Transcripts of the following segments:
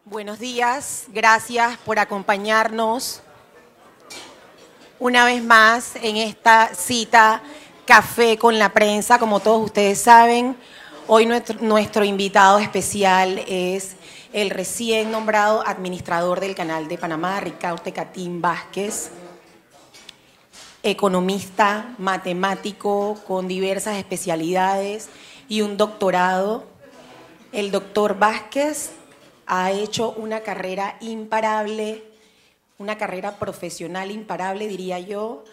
Buenos días, gracias por acompañarnos una vez más en esta cita Café con la Prensa. Como todos ustedes saben, hoy nuestro invitado especial es el recién nombrado administrador del Canal de Panamá, Ricardo Tecatín Vázquez, economista, matemático con diversas especialidades y un doctorado. El doctor Vázquez ha hecho una carrera imparable, una carrera profesional imparable, diría yo,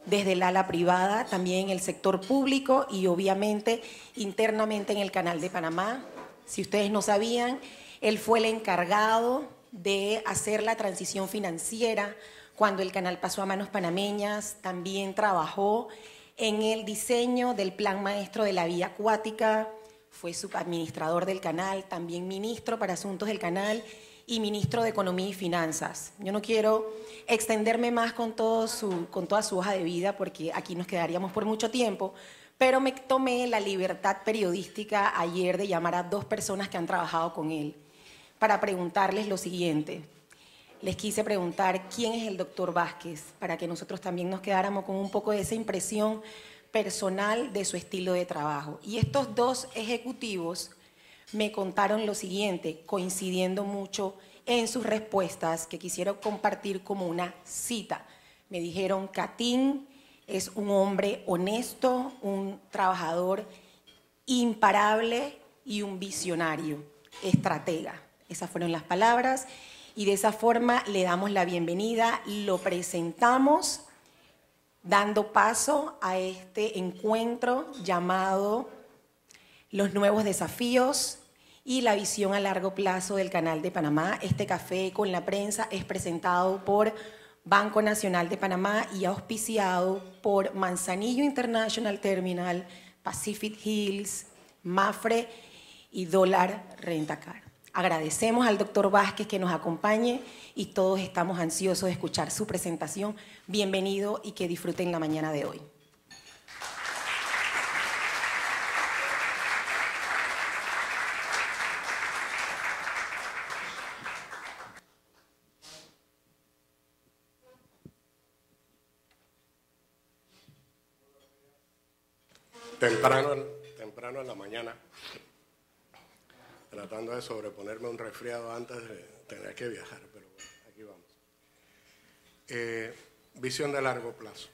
desde el ala privada, también en el sector público y obviamente internamente en el Canal de Panamá. Si ustedes no sabían, él fue el encargado de hacer la transición financiera cuando el canal pasó a manos panameñas. También trabajó en el diseño del plan maestro de la vía acuática, fue subadministrador del canal, también ministro para asuntos del canal y ministro de Economía y Finanzas. Yo no quiero extenderme más con toda su hoja de vida porque aquí nos quedaríamos por mucho tiempo, pero me tomé la libertad periodística ayer de llamar a dos personas que han trabajado con él para preguntarles lo siguiente. Les quise preguntar quién es el doctor Vázquez para que nosotros también nos quedáramos con un poco de esa impresión personal de su estilo de trabajo. Y estos dos ejecutivos me contaron lo siguiente, coincidiendo mucho en sus respuestas que quisiera compartir como una cita. Me dijeron, Catín es un hombre honesto, un trabajador imparable y un visionario, estratega. Esas fueron las palabras y de esa forma le damos la bienvenida, lo presentamos dando paso a este encuentro llamado Los Nuevos Desafíos y la Visión a Largo Plazo del Canal de Panamá. Este Café con la Prensa es presentado por Banco Nacional de Panamá y auspiciado por Manzanillo International Terminal, Pacific Hills, Mafre y Dólar Rentacar. Agradecemos al doctor Vázquez que nos acompañe y todos estamos ansiosos de escuchar su presentación. Bienvenido y que disfruten la mañana de hoy. Temprano en la mañana, tratando de sobreponerme a un resfriado antes de tener que viajar, pero bueno, aquí vamos. Visión de largo plazo.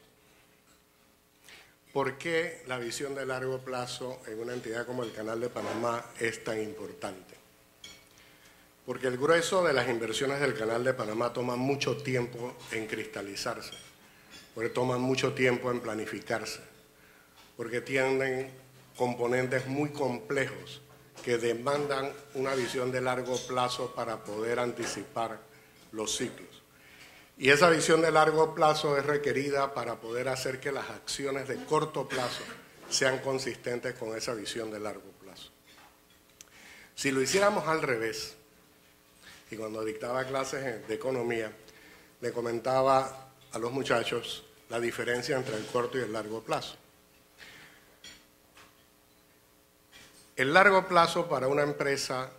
¿Por qué la visión de largo plazo en una entidad como el Canal de Panamá es tan importante? Porque el grueso de las inversiones del Canal de Panamá toma mucho tiempo en cristalizarse, porque toman mucho tiempo en planificarse, porque tienen componentes muy complejos que demandan una visión de largo plazo para poder anticipar los ciclos. Y esa visión de largo plazo es requerida para poder hacer que las acciones de corto plazo sean consistentes con esa visión de largo plazo. Si lo hiciéramos al revés, y cuando dictaba clases de economía, le comentaba a los muchachos la diferencia entre el corto y el largo plazo. El largo plazo para una empresa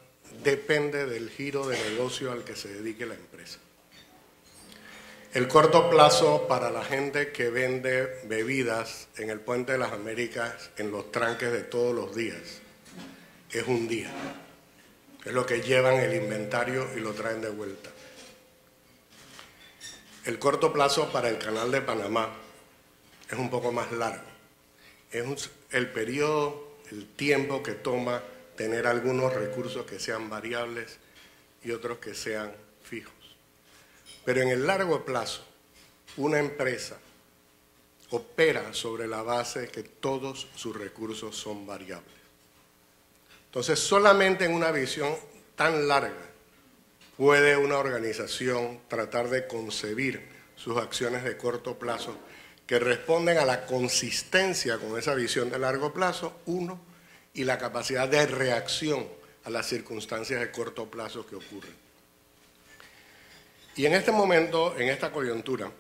depende del giro de negocio al que se dedique la empresa. El corto plazo para la gente que vende bebidas en el Puente de las Américas, en los tranques de todos los días, es un día. Es lo que llevan el inventario y lo traen de vuelta. El corto plazo para el Canal de Panamá es un poco más largo. Es el periodo, el tiempo que toma tener algunos recursos que sean variables y otros que sean fijos. Pero en el largo plazo, una empresa opera sobre la base que todos sus recursos son variables. Entonces, solamente en una visión tan larga puede una organización tratar de concebir sus acciones de corto plazo que responden a la consistencia con esa visión de largo plazo, uno, y la capacidad de reacción a las circunstancias de corto plazo que ocurren. Y en este momento, en esta coyuntura,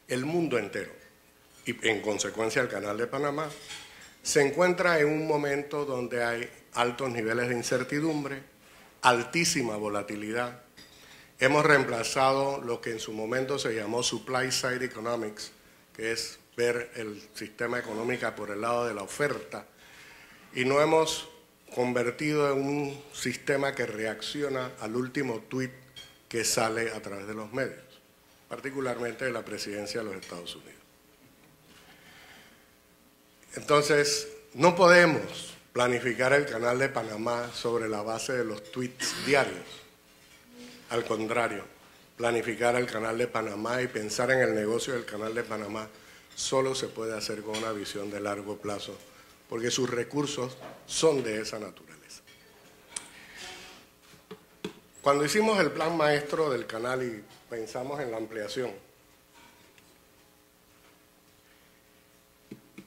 el mundo entero, y en consecuencia el Canal de Panamá, se encuentra en un momento donde hay altos niveles de incertidumbre, altísima volatilidad, hemos reemplazado lo que en su momento se llamó Supply Side Economics, que es ver el sistema económico por el lado de la oferta, y nos hemos convertido en un sistema que reacciona al último tuit que sale a través de los medios, particularmente de la presidencia de los Estados Unidos. Entonces, no podemos planificar el Canal de Panamá sobre la base de los tweets diarios. Al contrario, planificar el Canal de Panamá y pensar en el negocio del Canal de Panamá solo se puede hacer con una visión de largo plazo, porque sus recursos son de esa naturaleza. Cuando hicimos el plan maestro del canal y pensamos en la ampliación,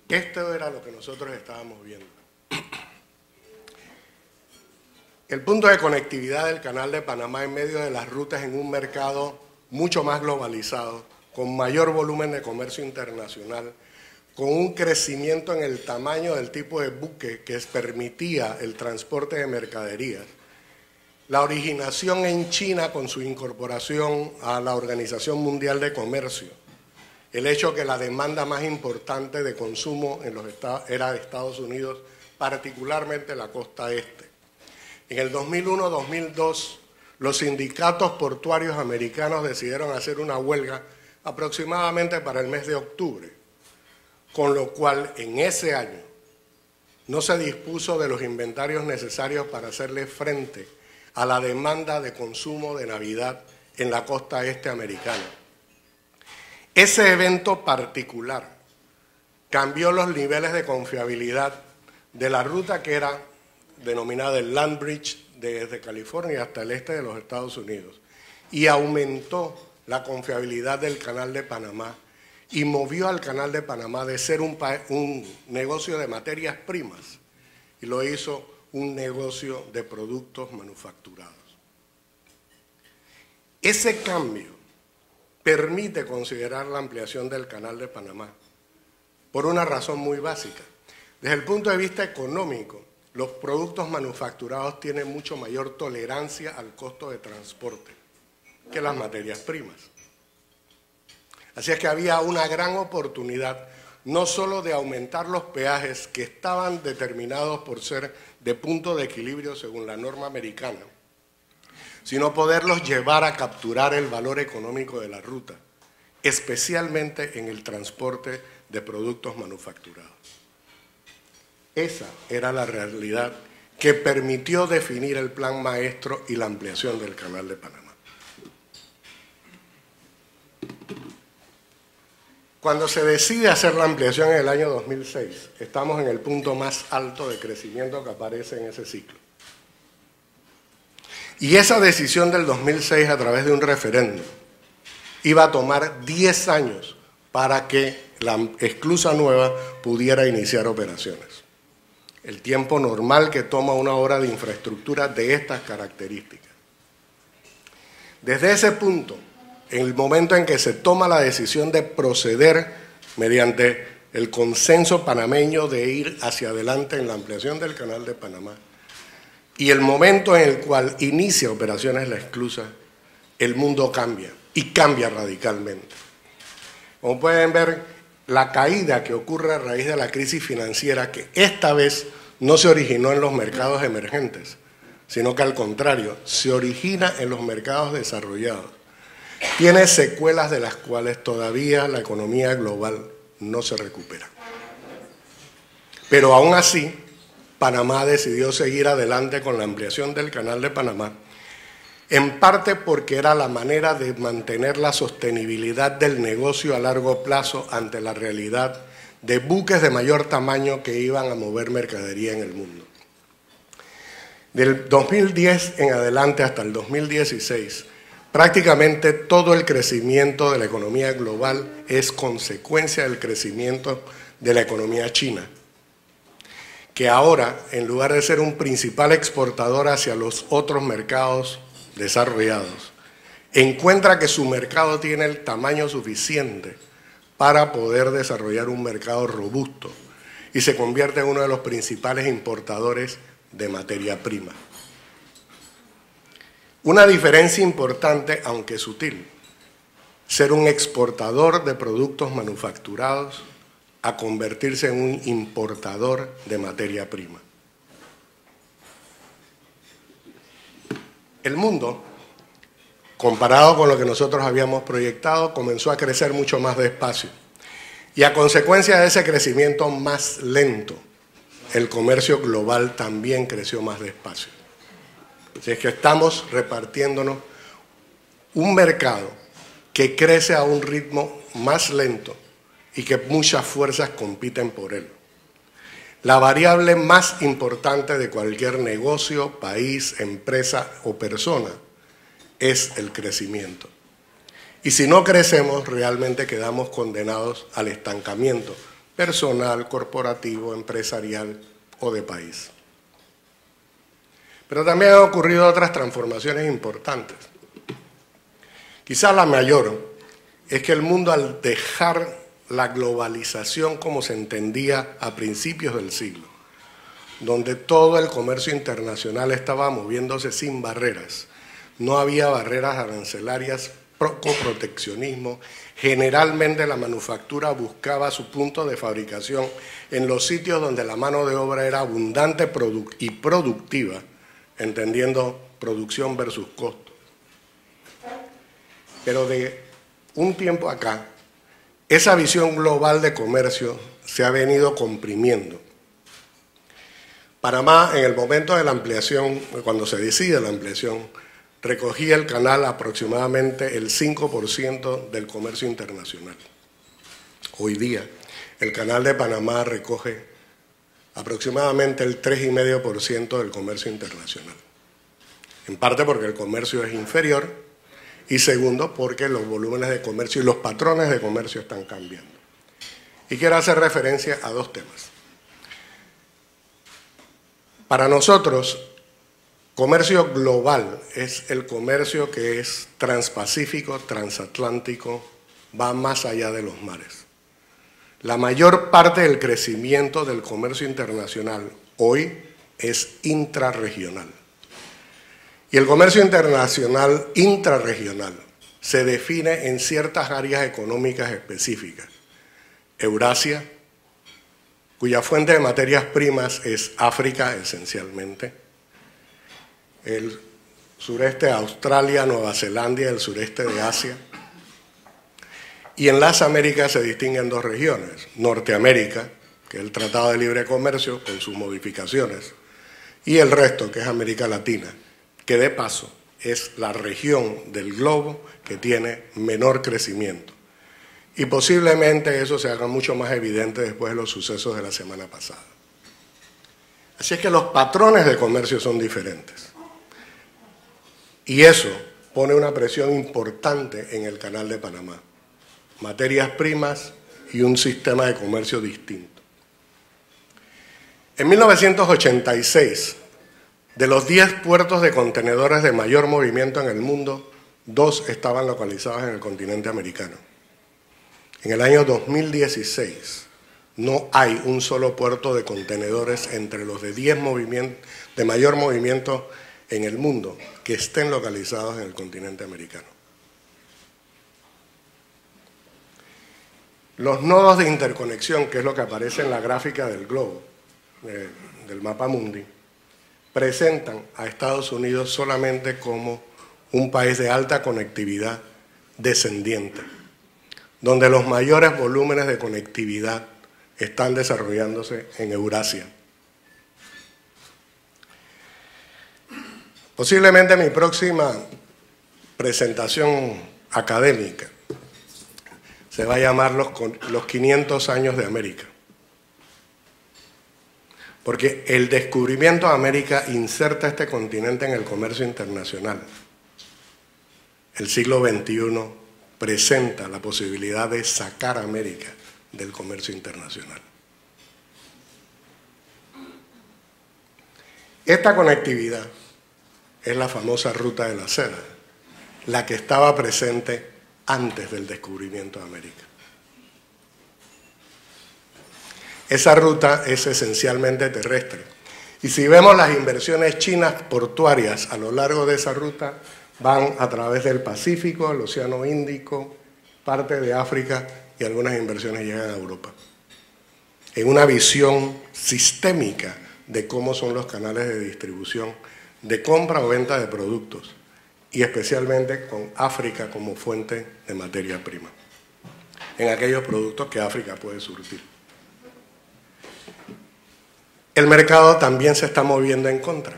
esto era lo que nosotros estábamos viendo. El punto de conectividad del Canal de Panamá en medio de las rutas en un mercado mucho más globalizado, con mayor volumen de comercio internacional, con un crecimiento en el tamaño del tipo de buque que permitía el transporte de mercaderías, la originación en China con su incorporación a la Organización Mundial de Comercio, el hecho que la demanda más importante de consumo era de Estados Unidos, particularmente la costa este. En el 2001-2002, los sindicatos portuarios americanos decidieron hacer una huelga aproximadamente para el mes de octubre, con lo cual en ese año no se dispuso de los inventarios necesarios para hacerle frente a la demanda de consumo de Navidad en la costa este americana. Ese evento particular cambió los niveles de confiabilidad de la ruta que era denominada el Land Bridge desde California hasta el este de los Estados Unidos y aumentó la confiabilidad del Canal de Panamá y movió al Canal de Panamá de ser un negocio de materias primas y lo hizo un negocio de productos manufacturados. Ese cambio permite considerar la ampliación del Canal de Panamá por una razón muy básica. Desde el punto de vista económico, los productos manufacturados tienen mucho mayor tolerancia al costo de transporte que las materias primas. Así es que había una gran oportunidad no solo de aumentar los peajes que estaban determinados por ser de punto de equilibrio según la norma americana, sino poderlos llevar a capturar el valor económico de la ruta, especialmente en el transporte de productos manufacturados. Esa era la realidad que permitió definir el plan maestro y la ampliación del Canal de Panamá. Cuando se decide hacer la ampliación en el año 2006, estamos en el punto más alto de crecimiento que aparece en ese ciclo. Y esa decisión del 2006 a través de un referéndum iba a tomar 10 años para que la esclusa nueva pudiera iniciar operaciones. El tiempo normal que toma una obra de infraestructura de estas características. Desde ese punto, en el momento en que se toma la decisión de proceder mediante el consenso panameño de ir hacia adelante en la ampliación del Canal de Panamá, y el momento en el cual inicia operaciones la esclusa, el mundo cambia, y cambia radicalmente. Como pueden ver, la caída que ocurre a raíz de la crisis financiera, que esta vez no se originó en los mercados emergentes, sino que al contrario, se origina en los mercados desarrollados, tiene secuelas de las cuales todavía la economía global no se recupera. Pero aún así, Panamá decidió seguir adelante con la ampliación del Canal de Panamá, en parte porque era la manera de mantener la sostenibilidad del negocio a largo plazo ante la realidad de buques de mayor tamaño que iban a mover mercadería en el mundo. Del 2010 en adelante hasta el 2016, prácticamente todo el crecimiento de la economía global es consecuencia del crecimiento de la economía china, que ahora, en lugar de ser un principal exportador hacia los otros mercados desarrollados, encuentra que su mercado tiene el tamaño suficiente para poder desarrollar un mercado robusto y se convierte en uno de los principales importadores de materia prima. Una diferencia importante, aunque sutil, ser un exportador de productos manufacturados a convertirse en un importador de materia prima. El mundo, comparado con lo que nosotros habíamos proyectado, comenzó a crecer mucho más despacio. Y a consecuencia de ese crecimiento más lento, el comercio global también creció más despacio. Así es que estamos repartiéndonos un mercado que crece a un ritmo más lento y que muchas fuerzas compiten por él. La variable más importante de cualquier negocio, país, empresa o persona es el crecimiento. Y si no crecemos, realmente quedamos condenados al estancamiento personal, corporativo, empresarial o de país. Pero también han ocurrido otras transformaciones importantes. Quizá la mayor es que el mundo, al dejar la globalización como se entendía a principios del siglo, donde todo el comercio internacional estaba moviéndose sin barreras, no había barreras arancelarias, proteccionismo, generalmente la manufactura buscaba su punto de fabricación en los sitios donde la mano de obra era abundante y productiva, entendiendo producción versus costo. Pero de un tiempo acá, esa visión global de comercio se ha venido comprimiendo. Panamá, en el momento de la ampliación, cuando se decide la ampliación, recogía el canal aproximadamente el 5% del comercio internacional. Hoy día, el canal de Panamá recoge aproximadamente el 3,5% del comercio internacional. En parte porque el comercio es inferior y segundo porque los volúmenes de comercio y los patrones de comercio están cambiando. Y quiero hacer referencia a dos temas. Para nosotros, comercio global es el comercio que es transpacífico, transatlántico, va más allá de los mares. La mayor parte del crecimiento del comercio internacional hoy es intrarregional. Y el comercio internacional intrarregional se define en ciertas áreas económicas específicas. Eurasia, cuya fuente de materias primas es África esencialmente, el sureste de Australia, Nueva Zelanda y el sureste de Asia. Y en las Américas se distinguen dos regiones, Norteamérica, que es el Tratado de Libre Comercio con sus modificaciones, y el resto, que es América Latina, que de paso es la región del globo que tiene menor crecimiento. Y posiblemente eso se haga mucho más evidente después de los sucesos de la semana pasada. Así es que los patrones de comercio son diferentes. Y eso pone una presión importante en el Canal de Panamá. Materias primas y un sistema de comercio distinto. En 1986, de los 10 puertos de contenedores de mayor movimiento en el mundo, 2 estaban localizados en el continente americano. En el año 2016 no hay un solo puerto de contenedores entre los de 10 de mayor movimiento en el mundo que estén localizados en el continente americano. Los nodos de interconexión, que es lo que aparece en la gráfica del globo, del mapa mundi, presentan a Estados Unidos solamente como un país de alta conectividad descendiente, donde los mayores volúmenes de conectividad están desarrollándose en Eurasia. Posiblemente mi próxima presentación académica se va a llamar los 500 años de América. Porque el descubrimiento de América inserta este continente en el comercio internacional. El siglo XXI presenta la posibilidad de sacar a América del comercio internacional. Esta conectividad es la famosa ruta de la seda, la que estaba presente antes del descubrimiento de América. Esa ruta es esencialmente terrestre Y si vemos las inversiones chinas portuarias a lo largo de esa ruta, van a través del Pacífico, el Océano Índico, parte de África y algunas inversiones llegan a Europa. En una visión sistémica de cómo son los canales de distribución, de compra o venta de productos, y especialmente con África como fuente de materia prima, en aquellos productos que África puede surtir. El mercado también se está moviendo en contra.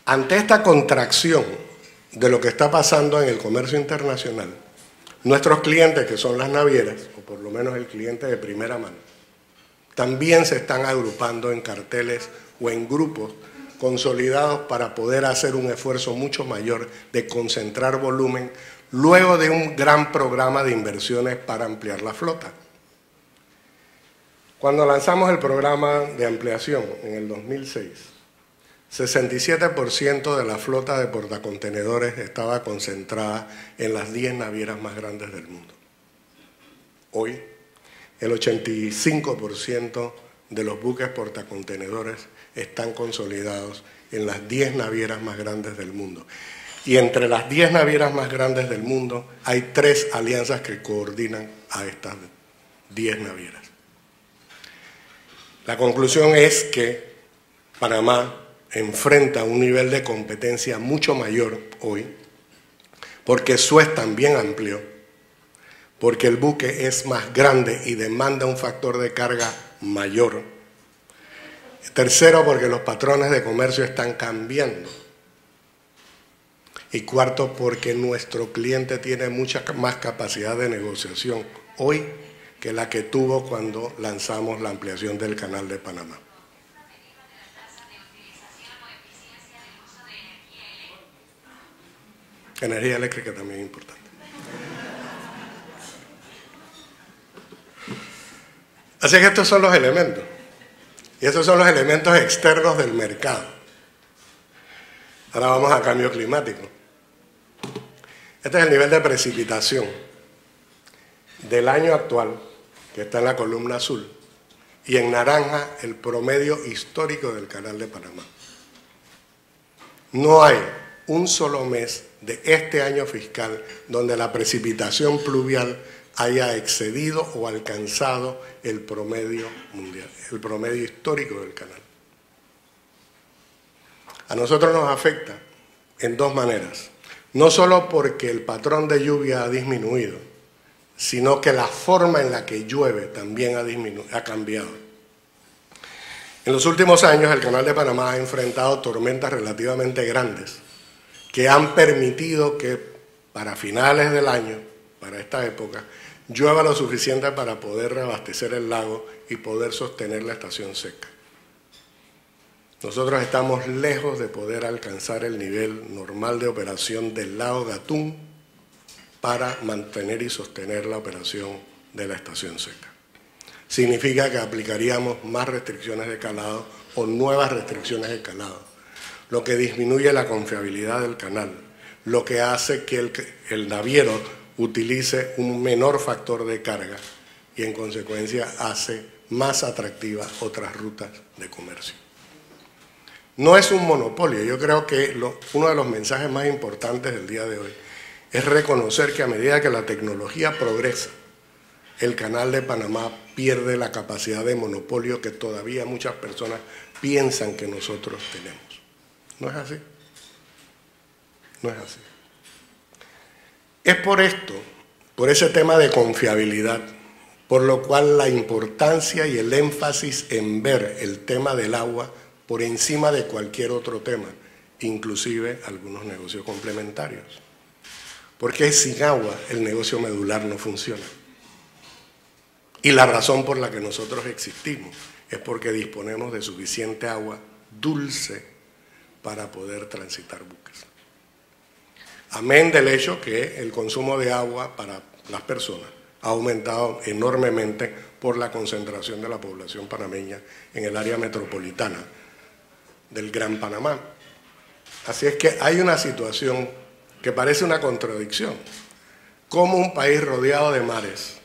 Ante esta contracción de lo que está pasando en el comercio internacional, nuestros clientes, que son las navieras, o por lo menos el cliente de primera mano, también se están agrupando en carteles o en grupos consolidados para poder hacer un esfuerzo mucho mayor de concentrar volumen luego de un gran programa de inversiones para ampliar la flota. Cuando lanzamos el programa de ampliación en el 2006, 67% de la flota de portacontenedores estaba concentrada en las 10 navieras más grandes del mundo. Hoy, el 85% de los buques portacontenedores están consolidados en las 10 navieras más grandes del mundo. Y entre las 10 navieras más grandes del mundo hay 3 alianzas que coordinan a estas 10 navieras. La conclusión es que Panamá enfrenta un nivel de competencia mucho mayor hoy, porque Suez también amplió, porque el buque es más grande y demanda un factor de carga mayor. Tercero, porque los patrones de comercio están cambiando. Y cuarto, porque nuestro cliente tiene mucha más capacidad de negociación hoy que la que tuvo cuando lanzamos la ampliación del Canal de Panamá. Energía eléctrica también es importante. Así que estos son los elementos. Y estos son los elementos externos del mercado. Ahora vamos a cambio climático. Este es el nivel de precipitación del año actual, que está en la columna azul, y en naranja el promedio histórico del Canal de Panamá. No hay un solo mes de este año fiscal donde la precipitación pluvial haya excedido o alcanzado el promedio mundial, el promedio histórico del canal. A nosotros nos afecta en dos maneras. No solo porque el patrón de lluvia ha disminuido, sino que la forma en la que llueve también ha cambiado. En los últimos años el Canal de Panamá ha enfrentado tormentas relativamente grandes que han permitido que para finales del año, para esta época, llueva lo suficiente para poder reabastecer el lago y poder sostener la estación seca. Nosotros estamos lejos de poder alcanzar el nivel normal de operación del lago Gatún para mantener y sostener la operación de la estación seca. Significa que aplicaríamos más restricciones de calado o nuevas restricciones de calado, lo que disminuye la confiabilidad del canal, lo que hace que el naviero utilice un menor factor de carga y en consecuencia hace más atractivas otras rutas de comercio. No es un monopolio. Yo creo que uno de los mensajes más importantes del día de hoy es reconocer que a medida que la tecnología progresa, el Canal de Panamá pierde la capacidad de monopolio que todavía muchas personas piensan que nosotros tenemos. ¿No es así? No es así. Es por esto, por ese tema de confiabilidad, por lo cual la importancia y el énfasis en ver el tema del agua por encima de cualquier otro tema, inclusive algunos negocios complementarios. Porque sin agua el negocio medular no funciona. Y la razón por la que nosotros existimos es porque disponemos de suficiente agua dulce para poder transitar buques. Amén del hecho que el consumo de agua para las personas ha aumentado enormemente por la concentración de la población panameña en el área metropolitana del Gran Panamá. Así es que hay una situación que parece una contradicción. Como un país rodeado de mares,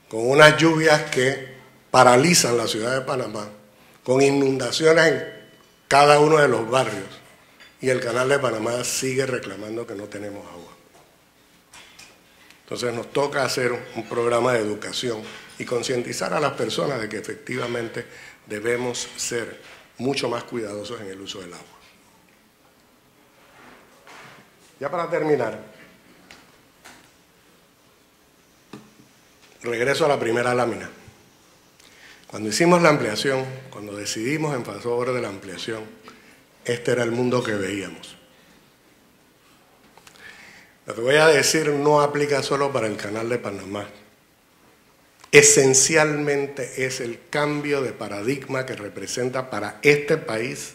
con unas lluvias que paralizan la ciudad de Panamá, con inundaciones cada uno de los barrios, y el Canal de Panamá sigue reclamando que no tenemos agua. Entonces nos toca hacer un programa de educación y concientizar a las personas de que efectivamente debemos ser mucho más cuidadosos en el uso del agua. Ya para terminar, regreso a la primera lámina. Cuando hicimos la ampliación, cuando decidimos en favor de la ampliación, este era el mundo que veíamos. Lo que voy a decir no aplica solo para el Canal de Panamá. Esencialmente es el cambio de paradigma que representa para este país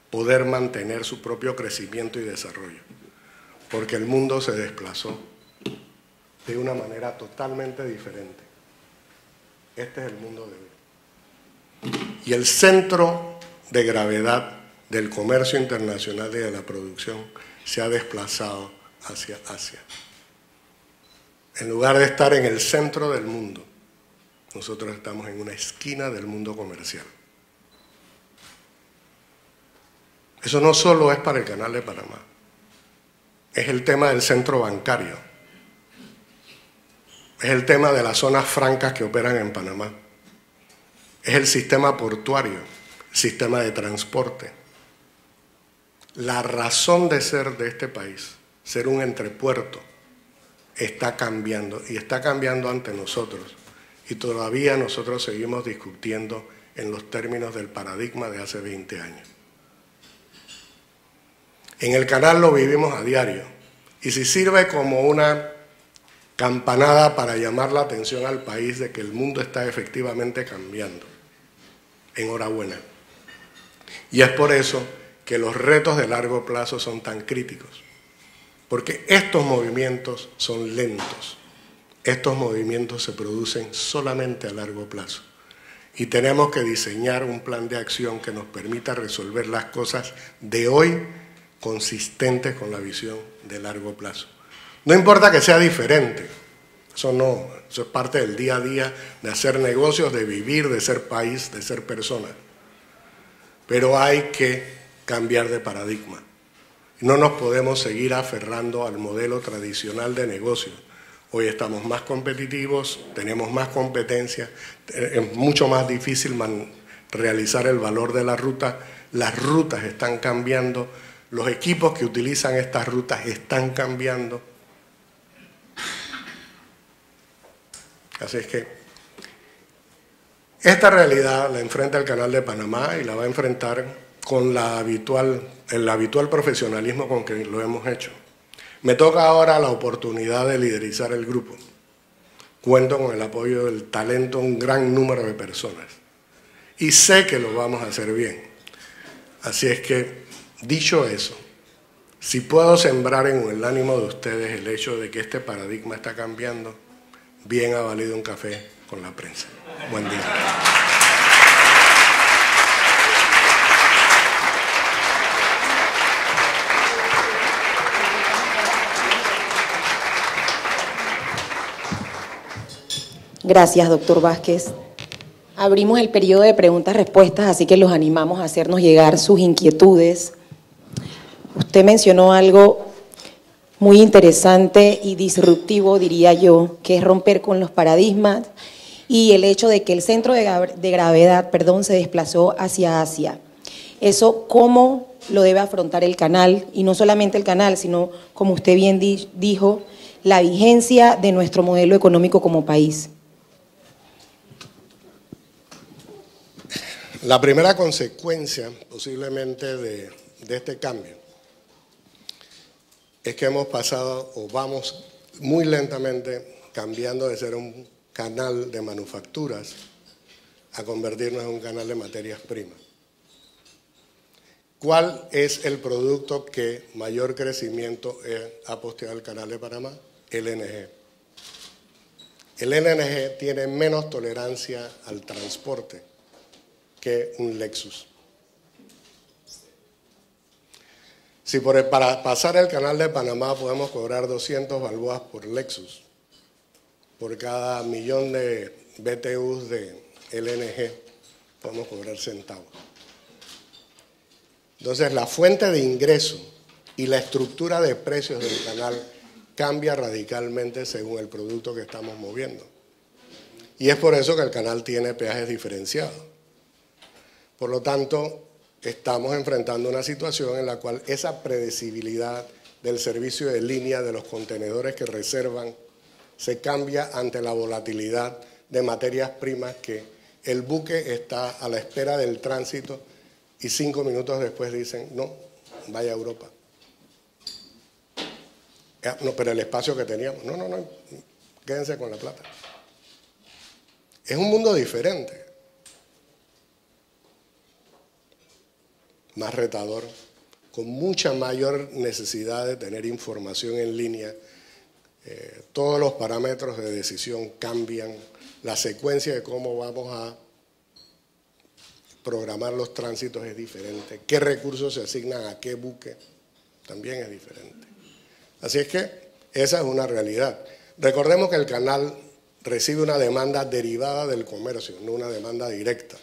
poder mantener su propio crecimiento y desarrollo, porque el mundo se desplazó de una manera totalmente diferente. Este es el mundo de hoy. Y el centro de gravedad del comercio internacional y de la producción se ha desplazado hacia Asia. En lugar de estar en el centro del mundo, nosotros estamos en una esquina del mundo comercial. Eso no solo es para el Canal de Panamá, es el tema del centro bancario, es el tema de las zonas francas que operan en Panamá, es el sistema portuario, el sistema de transporte. La razón de ser de este país, ser un entrepuerto, está cambiando y está cambiando ante nosotros. Y todavía nosotros seguimos discutiendo en los términos del paradigma de hace 20 años. En el canal lo vivimos a diario. Y si sirve como una campanada para llamar la atención al país de que el mundo está efectivamente cambiando, enhorabuena. Y es por eso que los retos de largo plazo son tan críticos. Porque estos movimientos son lentos. Estos movimientos se producen solamente a largo plazo. Y tenemos que diseñar un plan de acción que nos permita resolver las cosas de hoy consistentes con la visión de largo plazo. No importa que sea diferente, eso no, eso es parte del día a día de hacer negocios, de vivir, de ser país, de ser persona. Pero hay que cambiar de paradigma. No nos podemos seguir aferrando al modelo tradicional de negocio. Hoy estamos más competitivos, tenemos más competencia, es mucho más difícil realizar el valor de la ruta, las rutas están cambiando, los equipos que utilizan estas rutas están cambiando. Así es que esta realidad la enfrenta el Canal de Panamá y la va a enfrentar con el habitual profesionalismo con que lo hemos hecho. Me toca ahora la oportunidad de liderizar el grupo. Cuento con el apoyo del talento de un gran número de personas. Y sé que lo vamos a hacer bien. Así es que, dicho eso, si puedo sembrar en el ánimo de ustedes el hecho de que este paradigma está cambiando, bien ha valido un café con la prensa. Buen día. Gracias, doctor Vázquez. Abrimos el periodo de preguntas-respuestas, así que los animamos a hacernos llegar sus inquietudes. Usted mencionó algo muy interesante y disruptivo, diría yo, que es romper con los paradigmas y el hecho de que el centro de gravedad, se desplazó hacia Asia. Eso, ¿cómo lo debe afrontar el canal? Y no solamente el canal, sino, como usted bien dijo, la vigencia de nuestro modelo económico como país. La primera consecuencia, posiblemente, de este cambio es que hemos pasado, o vamos muy lentamente, cambiando de ser un canal de manufacturas a convertirnos en un canal de materias primas. ¿Cuál es el producto que mayor crecimiento ha posteado el Canal de Panamá? LNG. El LNG tiene menos tolerancia al transporte que un Lexus. Si para pasar el Canal de Panamá podemos cobrar 200 balboas por Lexus, por cada millón de BTUs de LNG podemos cobrar centavos. Entonces, la fuente de ingreso y la estructura de precios del canal cambia radicalmente según el producto que estamos moviendo. Y es por eso que el canal tiene peajes diferenciados. Por lo tanto, estamos enfrentando una situación en la cual esa predecibilidad del servicio de línea de los contenedores que reservan se cambia ante la volatilidad de materias primas, que el buque está a la espera del tránsito y 5 minutos después dicen, no, vaya a Europa. No, pero el espacio que teníamos, no, quédense con la plata. Es un mundo diferente, más retador, con mucha mayor necesidad de tener información en línea. Todos los parámetros de decisión cambian, la secuencia de cómo vamos a programar los tránsitos es diferente, qué recursos se asignan a qué buque también es diferente. Así es que esa es una realidad. Recordemos que el canal recibe una demanda derivada del comercio, no una demanda directa.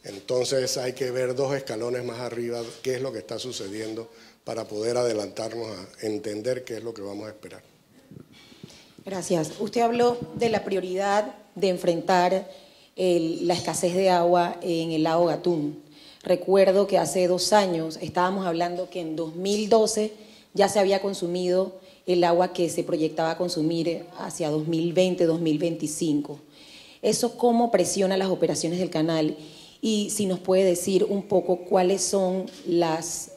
Entonces hay que ver 2 escalones más arriba qué es lo que está sucediendo para poder adelantarnos a entender qué es lo que vamos a esperar. Gracias. Usted habló de la prioridad de enfrentar la escasez de agua en el lago Gatún. Recuerdo que hace 2 años estábamos hablando que en 2012 ya se había consumido el agua que se proyectaba consumir hacia 2020, 2025. ¿Eso cómo presiona las operaciones del canal? Y si nos puede decir un poco cuáles son las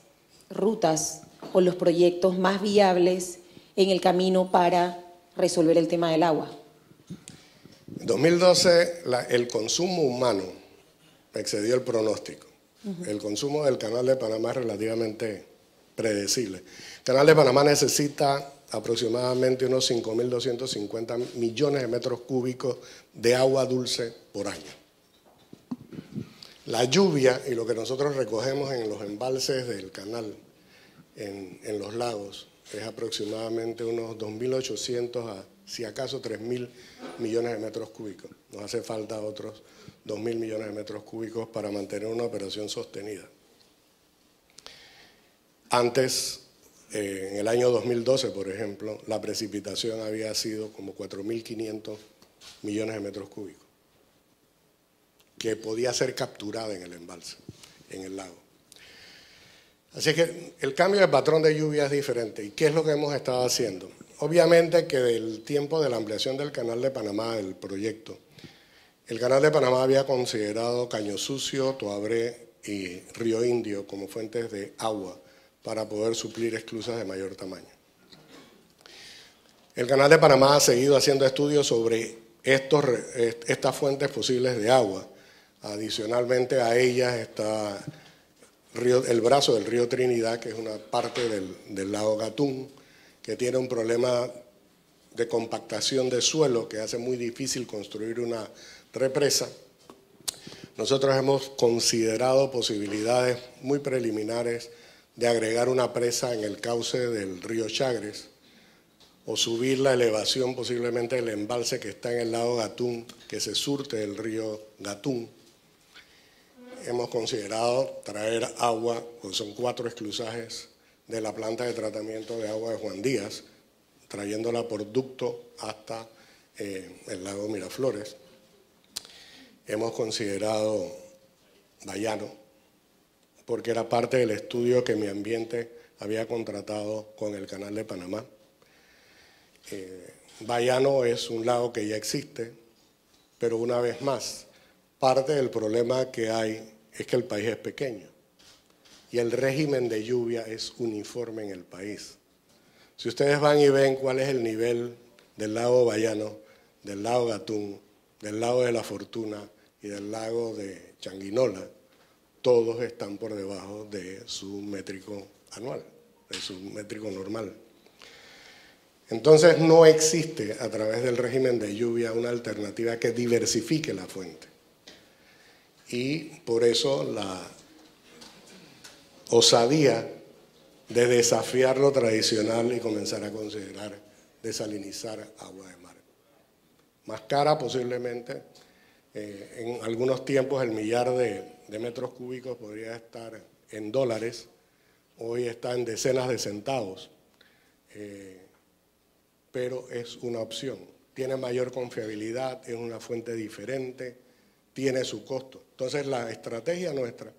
rutas o los proyectos más viables en el camino para resolver el tema del agua. En 2012 el consumo humano excedió el pronóstico. El consumo del Canal de Panamá es relativamente predecible. El Canal de Panamá necesita aproximadamente unos 5.250 millones de metros cúbicos de agua dulce por año. La lluvia y lo que nosotros recogemos en los embalses del canal, en los lagos, es aproximadamente unos 2.800 a, si acaso, 3.000 millones de metros cúbicos. Nos hace falta otros 2.000 millones de metros cúbicos para mantener una operación sostenida. Antes, en el año 2012, por ejemplo, la precipitación había sido como 4.500 millones de metros cúbicos, que podía ser capturada en el embalse, en el lago. Así que el cambio de patrón de lluvia es diferente. ¿Y qué es lo que hemos estado haciendo? Obviamente que del tiempo de la ampliación del Canal de Panamá, del proyecto, el Canal de Panamá había considerado Caño Sucio, Toabré y Río Indio como fuentes de agua para poder suplir esclusas de mayor tamaño. El Canal de Panamá ha seguido haciendo estudios sobre estas fuentes posibles de agua. Adicionalmente a ellas está el brazo del río Trinidad, que es una parte del lago Gatún, que tiene un problema de compactación de suelo que hace muy difícil construir una represa. Nosotros hemos considerado posibilidades muy preliminares de agregar una presa en el cauce del río Chagres o subir la elevación posiblemente del embalse que está en el lago Gatún, que se surte del río Gatún. Hemos considerado traer agua, pues son 4 esclusajes de la planta de tratamiento de agua de Juan Díaz, trayéndola por ducto hasta el lago Miraflores. Hemos considerado Bayano, porque era parte del estudio que Mi Ambiente había contratado con el Canal de Panamá. Bayano es un lago que ya existe, pero una vez más, parte del problema que hay es que el país es pequeño y el régimen de lluvia es uniforme en el país. Si ustedes van y ven cuál es el nivel del lago Bayano, del lago Gatún, del lago de la Fortuna y del lago de Changuinola, todos están por debajo de su métrico anual, de su métrico normal. Entonces no existe a través del régimen de lluvia una alternativa que diversifique la fuente. Y por eso la osadía de desafiar lo tradicional y comenzar a considerar desalinizar agua de mar. Más cara posiblemente, en algunos tiempos el millar de metros cúbicos podría estar en dólares, hoy está en decenas de centavos, pero es una opción. Tiene mayor confiabilidad, es una fuente diferente, tiene su costo. Entonces la estrategia nuestra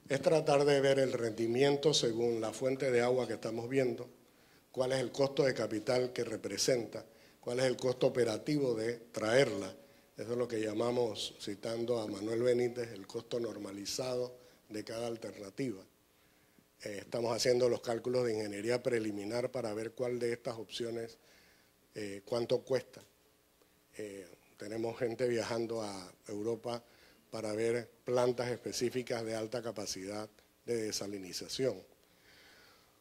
es tratar de ver el rendimiento según la fuente de agua que estamos viendo, cuál es el costo de capital que representa, cuál es el costo operativo de traerla. Eso es lo que llamamos, citando a Manuel Benítez, el costo normalizado de cada alternativa. Estamos haciendo los cálculos de ingeniería preliminar para ver cuál de estas opciones, cuánto cuesta. Tenemos gente viajando a Europa para ver plantas específicas de alta capacidad de desalinización.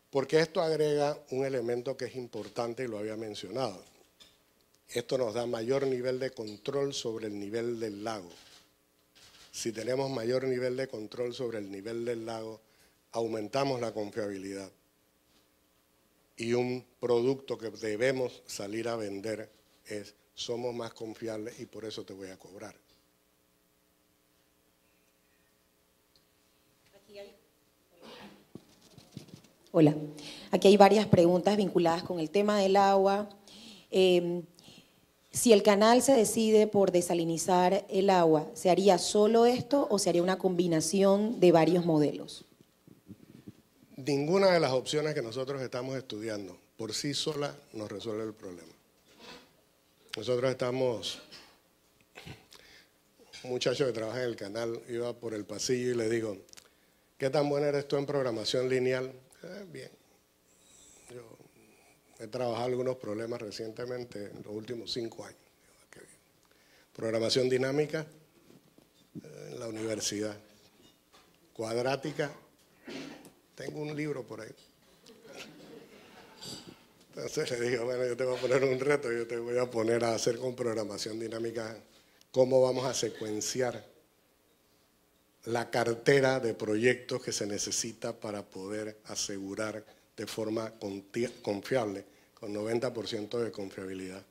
Porque esto agrega un elemento que es importante y lo había mencionado. Esto nos da mayor nivel de control sobre el nivel del lago. Si tenemos mayor nivel de control sobre el nivel del lago, aumentamos la confiabilidad. Y un producto que debemos salir a vender es: somos más confiables y por eso te voy a cobrar. Hola, aquí hay varias preguntas vinculadas con el tema del agua. Si el canal se decide por desalinizar el agua, ¿se haría solo esto o se haría una combinación de varios modelos? Ninguna de las opciones que nosotros estamos estudiando por sí sola nos resuelve el problema. Nosotros estamos, un muchacho que trabaja en el canal iba por el pasillo y le digo: ¿qué tan buena eres tú en programación lineal? Bien. Yo he trabajado algunos problemas recientemente en los últimos 5 años. Programación dinámica en la universidad. Cuadrática. Tengo un libro por ahí. Entonces le digo: bueno, yo te voy a poner un reto, yo te voy a poner a hacer con programación dinámica cómo vamos a secuenciar la cartera de proyectos que se necesita para poder asegurar de forma confiable, con 90% de confiabilidad,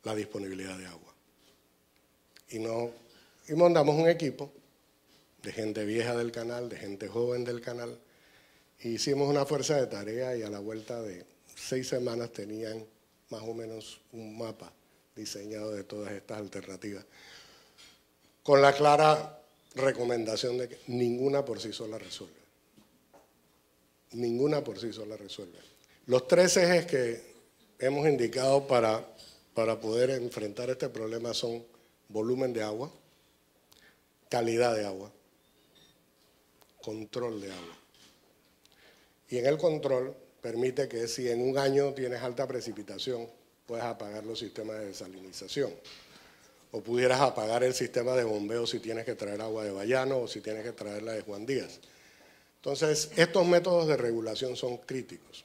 la disponibilidad de agua. Y montamos un equipo de gente vieja del canal, de gente joven del canal. Hicimos una fuerza de tarea y a la vuelta de 6 semanas tenían más o menos un mapa diseñado de todas estas alternativas, con la clara recomendación de que ninguna por sí sola resuelve. Ninguna por sí sola resuelve. Los 3 ejes que hemos indicado para poder enfrentar este problema son volumen de agua, calidad de agua, control de agua. Y en el control permite que si en un año tienes alta precipitación, puedes apagar los sistemas de desalinización. O pudieras apagar el sistema de bombeo si tienes que traer agua de Bayano o si tienes que traerla de Juan Díaz. Entonces, estos métodos de regulación son críticos.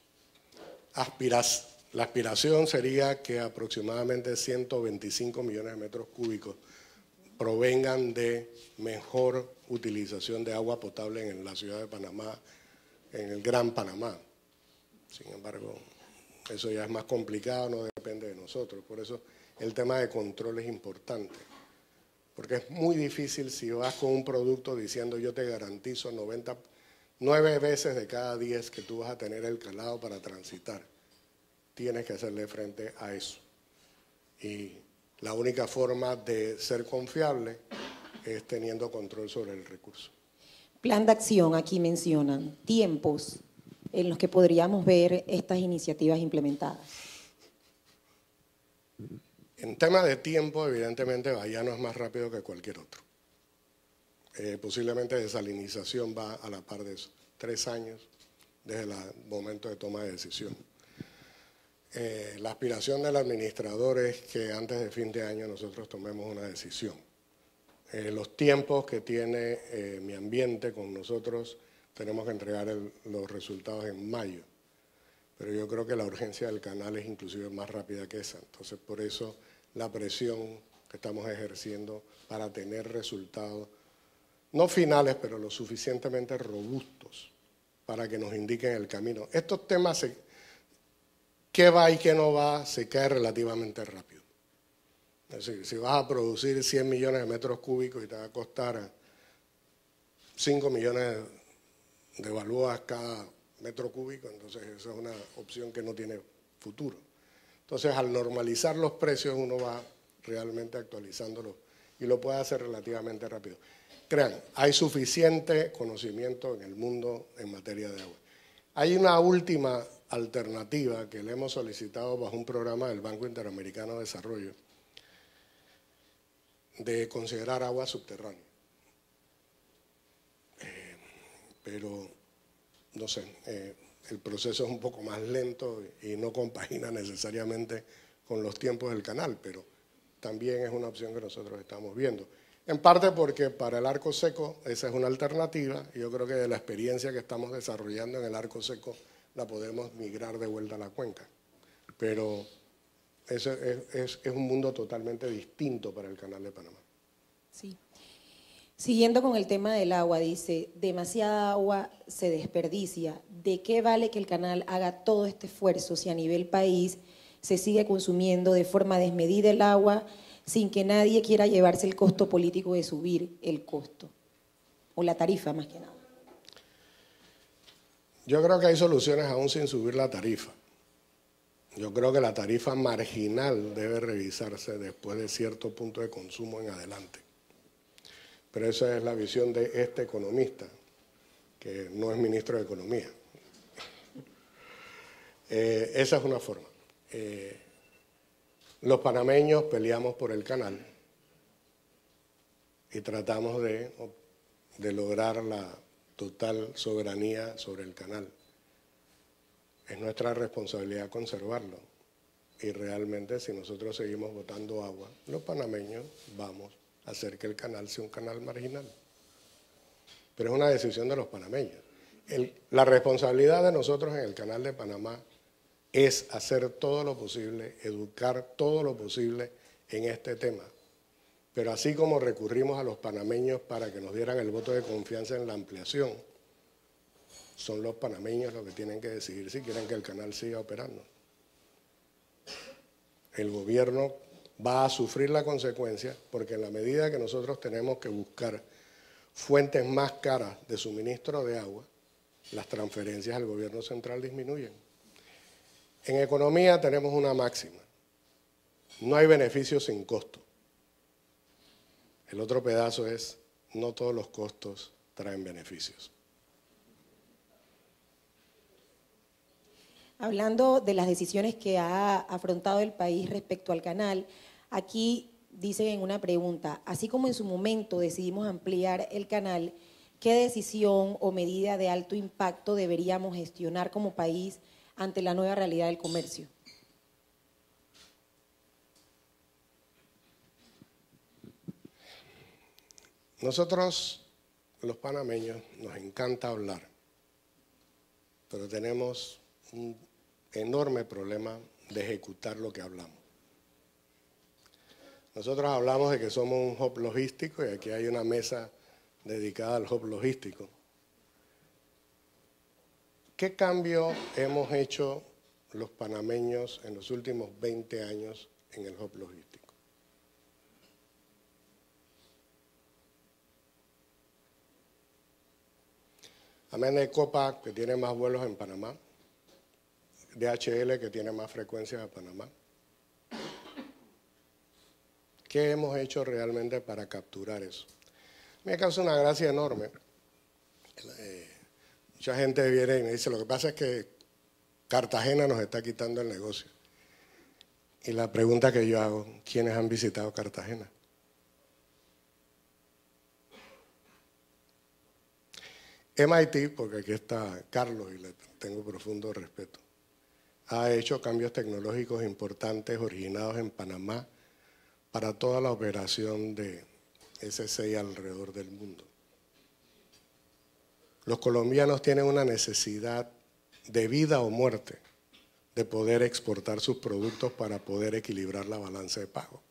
La aspiración sería que aproximadamente 125 millones de metros cúbicos provengan de mejor utilización de agua potable en la ciudad de Panamá, en el Gran Panamá. Sin embargo, eso ya es más complicado, no depende de nosotros. Por eso el tema de control es importante, porque es muy difícil si vas con un producto diciendo: yo te garantizo 9 veces de cada 10 que tú vas a tener el calado para transitar. Tienes que hacerle frente a eso. Y la única forma de ser confiable es teniendo control sobre el recurso. Plan de acción, aquí mencionan tiempos en los que podríamos ver estas iniciativas implementadas. En tema de tiempo, evidentemente, Bayano es más rápido que cualquier otro. Posiblemente desalinización va a la par de eso. 3 años desde el momento de toma de decisión. La aspiración del administrador es que antes de fin de año nosotros tomemos una decisión. Los tiempos que tiene mi ambiente con nosotros, tenemos que entregar los resultados en mayo. Pero yo creo que la urgencia del canal es inclusive más rápida que esa. Entonces, por eso la presión que estamos ejerciendo para tener resultados, no finales, pero lo suficientemente robustos para que nos indiquen el camino. Estos temas, qué va y qué no va, se cae relativamente rápido. Es decir, si vas a producir 100 millones de metros cúbicos y te va a costar 5 millones devalúas cada metro cúbico, entonces esa es una opción que no tiene futuro. Entonces, al normalizar los precios, uno va realmente actualizándolos y lo puede hacer relativamente rápido. Crean, hay suficiente conocimiento en el mundo en materia de agua. Hay una última alternativa que le hemos solicitado bajo un programa del Banco Interamericano de Desarrollo de considerar agua subterránea. Pero, no sé, el proceso es un poco más lento y no compagina necesariamente con los tiempos del canal, pero también es una opción que nosotros estamos viendo. En parte porque para el arco seco esa es una alternativa y yo creo que de la experiencia que estamos desarrollando en el arco seco la podemos migrar de vuelta a la cuenca. Pero eso es un mundo totalmente distinto para el Canal de Panamá. Sí. Siguiendo con el tema del agua, dice, demasiada agua se desperdicia. ¿De qué vale que el canal haga todo este esfuerzo si a nivel país se sigue consumiendo de forma desmedida el agua sin que nadie quiera llevarse el costo político de subir el costo? O la tarifa, más que nada. Yo creo que hay soluciones aún sin subir la tarifa. Yo creo que la tarifa marginal debe revisarse después de cierto punto de consumo en adelante. Pero esa es la visión de este economista, que no es ministro de Economía. Esa es una forma. Los panameños peleamos por el canal y tratamos de lograr la total soberanía sobre el canal. Es nuestra responsabilidad conservarlo. Y realmente si nosotros seguimos botando agua, los panameños vamos a hacer que el canal sea un canal marginal. Pero es una decisión de los panameños. La responsabilidad de nosotros en el Canal de Panamá es hacer todo lo posible, educar todo lo posible en este tema. Pero así como recurrimos a los panameños para que nos dieran el voto de confianza en la ampliación, son los panameños los que tienen que decidir si quieren que el canal siga operando. El gobierno va a sufrir la consecuencia porque en la medida que nosotros tenemos que buscar fuentes más caras de suministro de agua, las transferencias al gobierno central disminuyen. En economía tenemos una máxima: no hay beneficios sin costo. El otro pedazo es: no todos los costos traen beneficios. Hablando de las decisiones que ha afrontado el país respecto al canal, aquí dicen en una pregunta, así como en su momento decidimos ampliar el canal, ¿qué decisión o medida de alto impacto deberíamos gestionar como país ante la nueva realidad del comercio? Nosotros, los panameños, nos encanta hablar, pero tenemos un enorme problema de ejecutar lo que hablamos. Nosotros hablamos de que somos un hub logístico y aquí hay una mesa dedicada al hub logístico. ¿Qué cambio hemos hecho los panameños en los últimos 20 años en el hub logístico? Amén de Copa, que tiene más vuelos en Panamá, DHL, que tiene más frecuencias a Panamá. ¿Qué hemos hecho realmente para capturar eso? Me causa una gracia enorme. Mucha gente viene y me dice, lo que pasa es que Cartagena nos está quitando el negocio. Y la pregunta que yo hago, ¿quiénes han visitado Cartagena? MIT, porque aquí está Carlos y le tengo profundo respeto, ha hecho cambios tecnológicos importantes originados en Panamá para toda la operación de SCI alrededor del mundo. Los colombianos tienen una necesidad de vida o muerte de poder exportar sus productos para poder equilibrar la balanza de pago.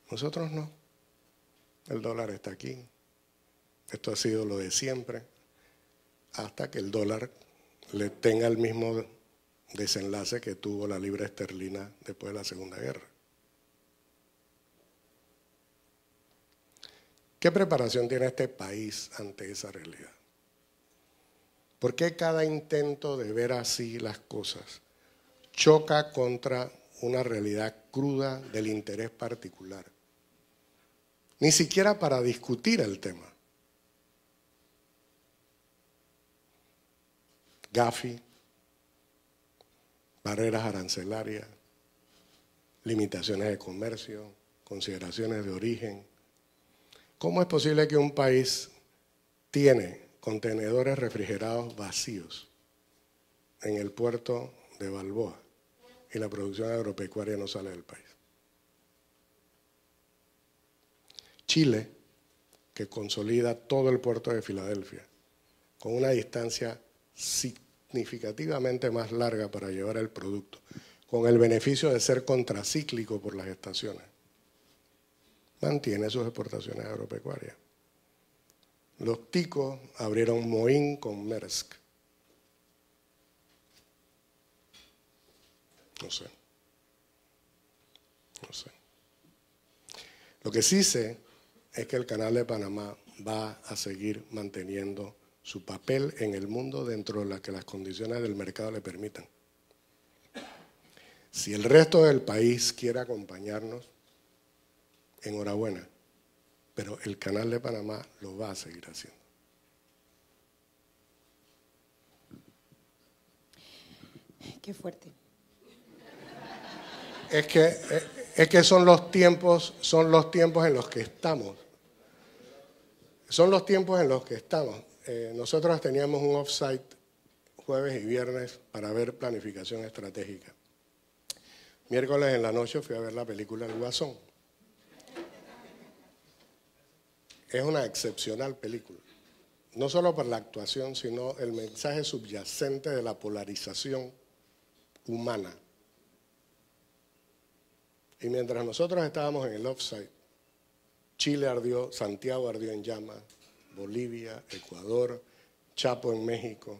Nosotros no. El dólar está aquí. Esto ha sido lo de siempre, hasta que el dólar le tenga el mismo desenlace que tuvo la libra esterlina después de la Segunda Guerra. ¿Qué preparación tiene este país ante esa realidad? ¿Por qué cada intento de ver así las cosas choca contra una realidad cruda del interés particular? Ni siquiera para discutir el tema. Gafi, barreras arancelarias, limitaciones de comercio, consideraciones de origen. ¿Cómo es posible que un país tiene contenedores refrigerados vacíos en el puerto de Balboa y la producción agropecuaria no sale del país? Chile, que consolida todo el puerto de Filadelfia, con una distancia significativamente más larga para llevar el producto, con el beneficio de ser contracíclico por las estaciones, mantiene sus exportaciones agropecuarias. Los ticos abrieron Moín con Maersk. No sé. Lo que sí sé es que el Canal de Panamá va a seguir manteniendo su papel en el mundo dentro de la que las condiciones del mercado le permitan. Si el resto del país quiere acompañarnos, enhorabuena, pero el Canal de Panamá lo va a seguir haciendo. Qué fuerte. Es que son los tiempos en los que estamos. Son los tiempos en los que estamos. Nosotros teníamos un off-site jueves y viernes para ver planificación estratégica. Miércoles en la noche fui a ver la película El Guasón. Es una excepcional película, no solo por la actuación, sino el mensaje subyacente de la polarización humana. Y mientras nosotros estábamos en el offsite, Chile ardió, Santiago ardió en llamas, Bolivia, Ecuador, Chapo en México.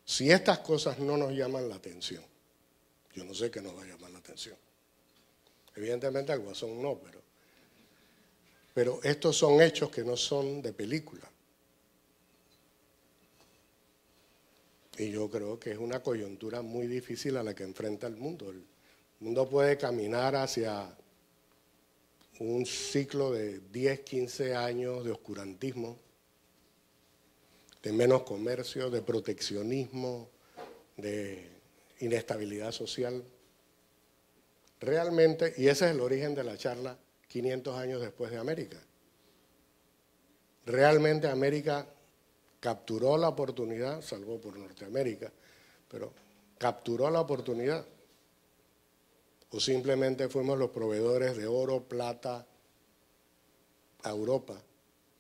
Si estas cosas no nos llaman la atención, yo no sé qué nos va a llamar la atención. Evidentemente al Guasón no, pero estos son hechos que no son de película. Y yo creo que es una coyuntura muy difícil a la que enfrenta el mundo. El mundo puede caminar hacia un ciclo de 10, 15 años de oscurantismo, de menos comercio, de proteccionismo, de inestabilidad social. Realmente, y ese es el origen de la charla 500 años después de América. Realmente América capturó la oportunidad, salvo por Norteamérica, pero capturó la oportunidad. O simplemente fuimos los proveedores de oro, plata a Europa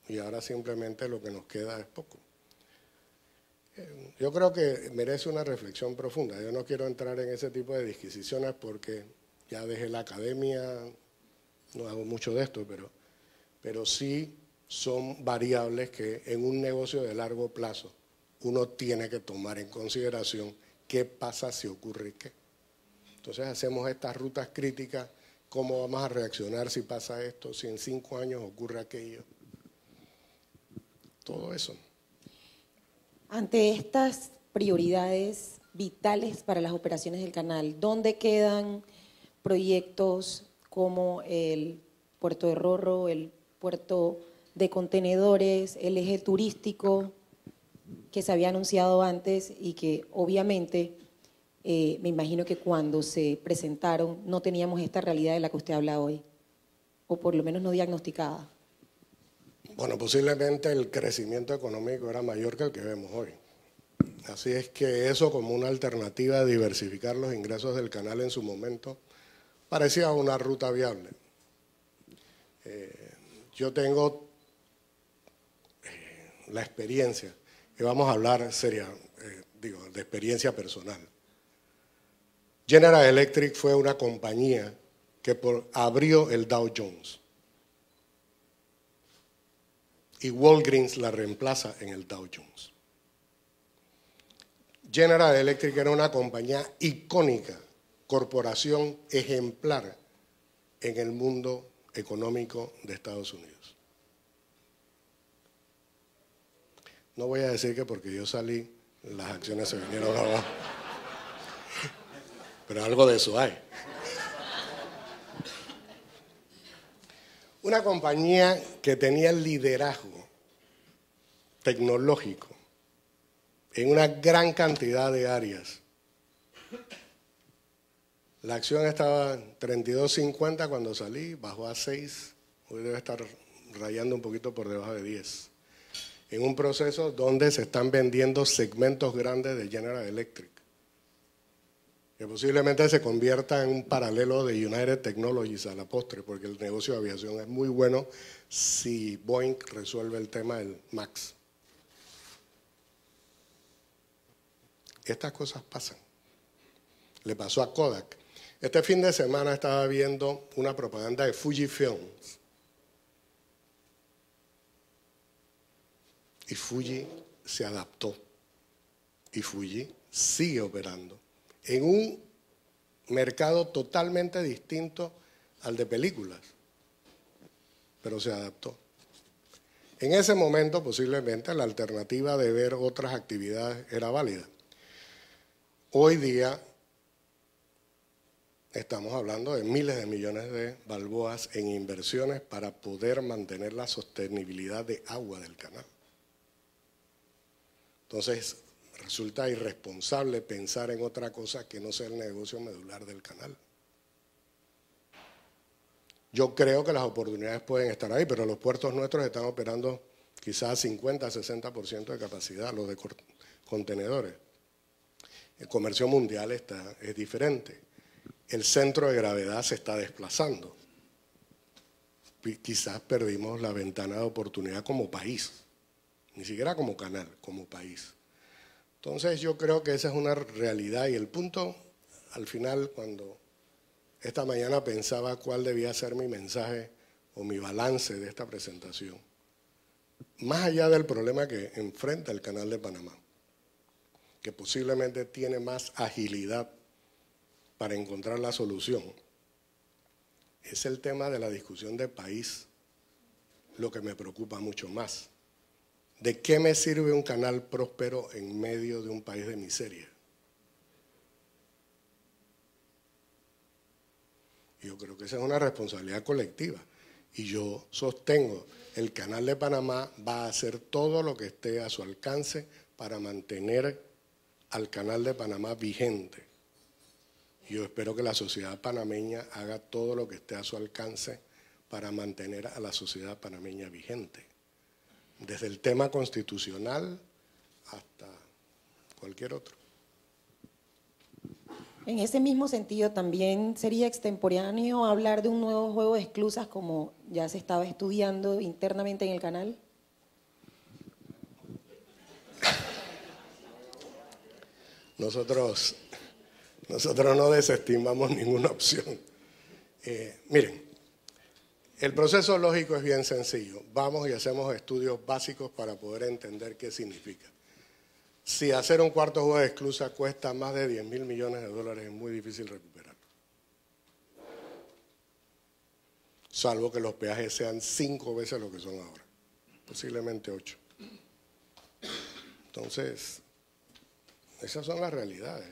y ahora simplemente lo que nos queda es poco. Yo creo que merece una reflexión profunda. Yo no quiero entrar en ese tipo de disquisiciones porque ya dejé la academia, no hago mucho de esto, pero sí son variables que en un negocio de largo plazo uno tiene que tomar en consideración qué pasa si ocurre qué. Entonces hacemos estas rutas críticas, cómo vamos a reaccionar si pasa esto, si en 5 años ocurre aquello. Todo eso. Ante estas prioridades vitales para las operaciones del canal, ¿dónde quedan proyectos como el puerto de Rorro, el puerto de contenedores, el eje turístico que se había anunciado antes y que obviamente me imagino que cuando se presentaron no teníamos esta realidad de la que usted habla hoy, o por lo menos no diagnosticada? Bueno, posiblemente el crecimiento económico era mayor que el que vemos hoy. Así es que eso, como una alternativa a diversificar los ingresos del canal en su momento, parecía una ruta viable. Yo tengo la experiencia, y vamos a hablar de experiencia personal. General Electric fue una compañía que abrió el Dow Jones y Walgreens la reemplaza en el Dow Jones. General Electric era una compañía icónica, corporación ejemplar en el mundo económico de Estados Unidos. No voy a decir que porque yo salí, las acciones se vinieron abajo. Pero algo de eso hay. Una compañía que tenía el liderazgo tecnológico en una gran cantidad de áreas. La acción estaba en 32.50 cuando salí, bajó a 6, hoy debe estar rayando un poquito por debajo de 10. En un proceso donde se están vendiendo segmentos grandes de General Electric, que posiblemente se convierta en un paralelo de United Technologies a la postre, porque el negocio de aviación es muy bueno si Boeing resuelve el tema del MAX. Estas cosas pasan. Le pasó a Kodak. Este fin de semana estaba viendo una propaganda de Fujifilms. Y Fuji se adaptó. Y Fuji sigue operando en un mercado totalmente distinto al de películas. Pero se adaptó. En ese momento, posiblemente, la alternativa de ver otras actividades era válida. Hoy día estamos hablando de miles de millones de balboas en inversiones para poder mantener la sostenibilidad de agua del canal. Entonces, resulta irresponsable pensar en otra cosa que no sea el negocio medular del canal. Yo creo que las oportunidades pueden estar ahí, pero los puertos nuestros están operando quizás 50-60% de capacidad, los de contenedores. El comercio mundial es diferente. El centro de gravedad se está desplazando. Quizás perdimos la ventana de oportunidad como país, ni siquiera como canal, como país. Entonces yo creo que esa es una realidad y el punto, al final, cuando esta mañana pensaba cuál debía ser mi mensaje o mi balance de esta presentación, más allá del problema que enfrenta el Canal de Panamá, que posiblemente tiene más agilidad para encontrar la solución, es el tema de la discusión de país lo que me preocupa mucho más. ¿De qué me sirve un canal próspero en medio de un país de miseria? Yo creo que esa es una responsabilidad colectiva. Y yo sostengo, el Canal de Panamá va a hacer todo lo que esté a su alcance para mantener al Canal de Panamá vigente. Yo espero que la sociedad panameña haga todo lo que esté a su alcance para mantener a la sociedad panameña vigente. Desde el tema constitucional hasta cualquier otro. En ese mismo sentido, también sería extemporáneo hablar de un nuevo juego de esclusas como ya se estaba estudiando internamente en el canal. Nosotros no desestimamos ninguna opción. Miren, el proceso lógico es bien sencillo. Vamos y hacemos estudios básicos para poder entender qué significa. Si hacer un cuarto juego de esclusa cuesta más de 10.000 millones de dólares, es muy difícil recuperarlo. Salvo que los peajes sean 5 veces lo que son ahora, posiblemente 8. Entonces, esas son las realidades.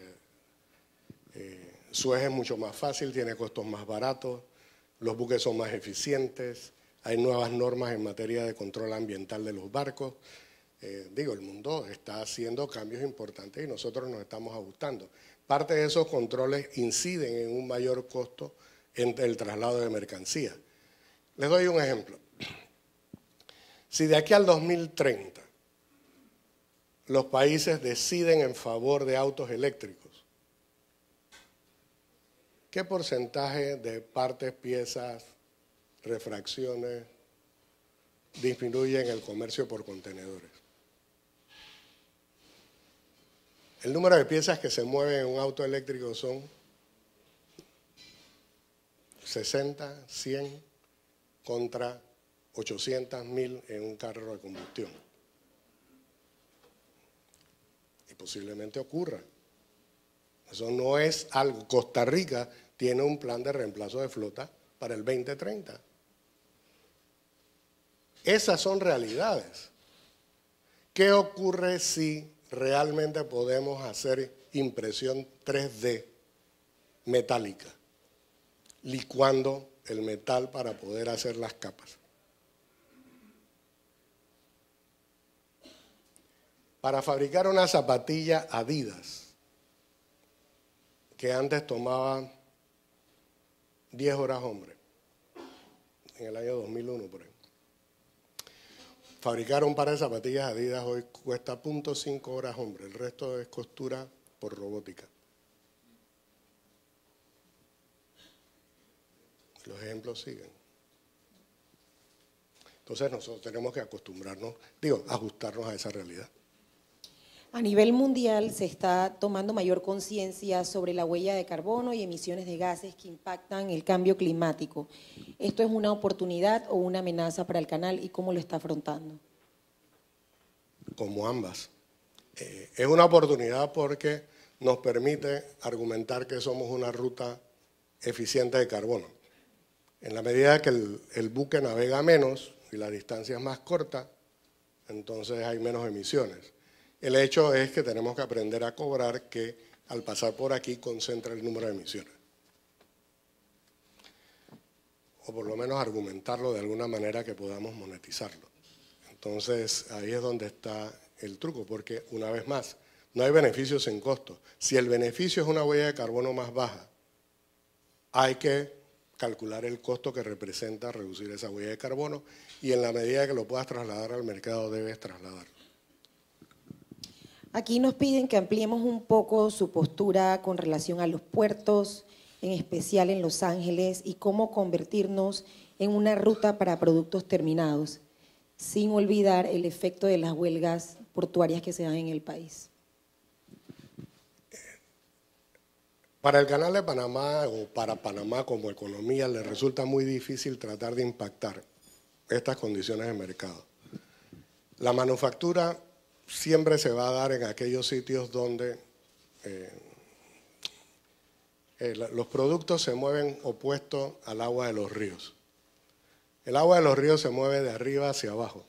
Suez es mucho más fácil, tiene costos más baratos, los buques son más eficientes, hay nuevas normas en materia de control ambiental de los barcos. El mundo está haciendo cambios importantes y nosotros nos estamos ajustando. Parte de esos controles inciden en un mayor costo en el traslado de mercancías. Les doy un ejemplo. Si de aquí al 2030 los países deciden en favor de autos eléctricos, ¿qué porcentaje de partes, piezas, refracciones disminuyen el comercio por contenedores? El número de piezas que se mueven en un auto eléctrico son 60, 100 contra 800.000 en un carro de combustión. Y posiblemente ocurra. Eso no es algo. Costa Rica tiene un plan de reemplazo de flota para el 2030. Esas son realidades ¿qué ocurre si realmente podemos hacer impresión 3D metálica, licuando el metal para poder hacer las capas? Para fabricar una zapatilla Adidas, que antes tomaba 10 horas hombre, en el año 2001 por ahí. Fabricar un par de zapatillas Adidas hoy cuesta 0.5 horas hombre, el resto es costura por robótica. Los ejemplos siguen. Entonces nosotros tenemos que acostumbrarnos, ajustarnos a esa realidad. A nivel mundial se está tomando mayor conciencia sobre la huella de carbono y emisiones de gases que impactan el cambio climático. ¿Esto es una oportunidad o una amenaza para el canal y cómo lo está afrontando? Como ambas. Es una oportunidad porque nos permite argumentar que somos una ruta eficiente de carbono. En la medida que el buque navega menos y la distancia es más corta, entonces hay menos emisiones. El hecho es que tenemos que aprender a cobrar que al pasar por aquí concentra el número de emisiones. O por lo menos argumentarlo de alguna manera que podamos monetizarlo. Entonces ahí es donde está el truco, porque una vez más, no hay beneficios sin costo. Si el beneficio es una huella de carbono más baja, hay que calcular el costo que representa reducir esa huella de carbono y en la medida que lo puedas trasladar al mercado debes trasladarlo. Aquí nos piden que ampliemos un poco su postura con relación a los puertos, en especial en Los Ángeles, y cómo convertirnos en una ruta para productos terminados, sin olvidar el efecto de las huelgas portuarias que se dan en el país. Para el Canal de Panamá o para Panamá como economía le resulta muy difícil tratar de impactar estas condiciones de mercado. La manufactura siempre se va a dar en aquellos sitios donde los productos se mueven opuestos al agua de los ríos. El agua de los ríos se mueve de arriba hacia abajo.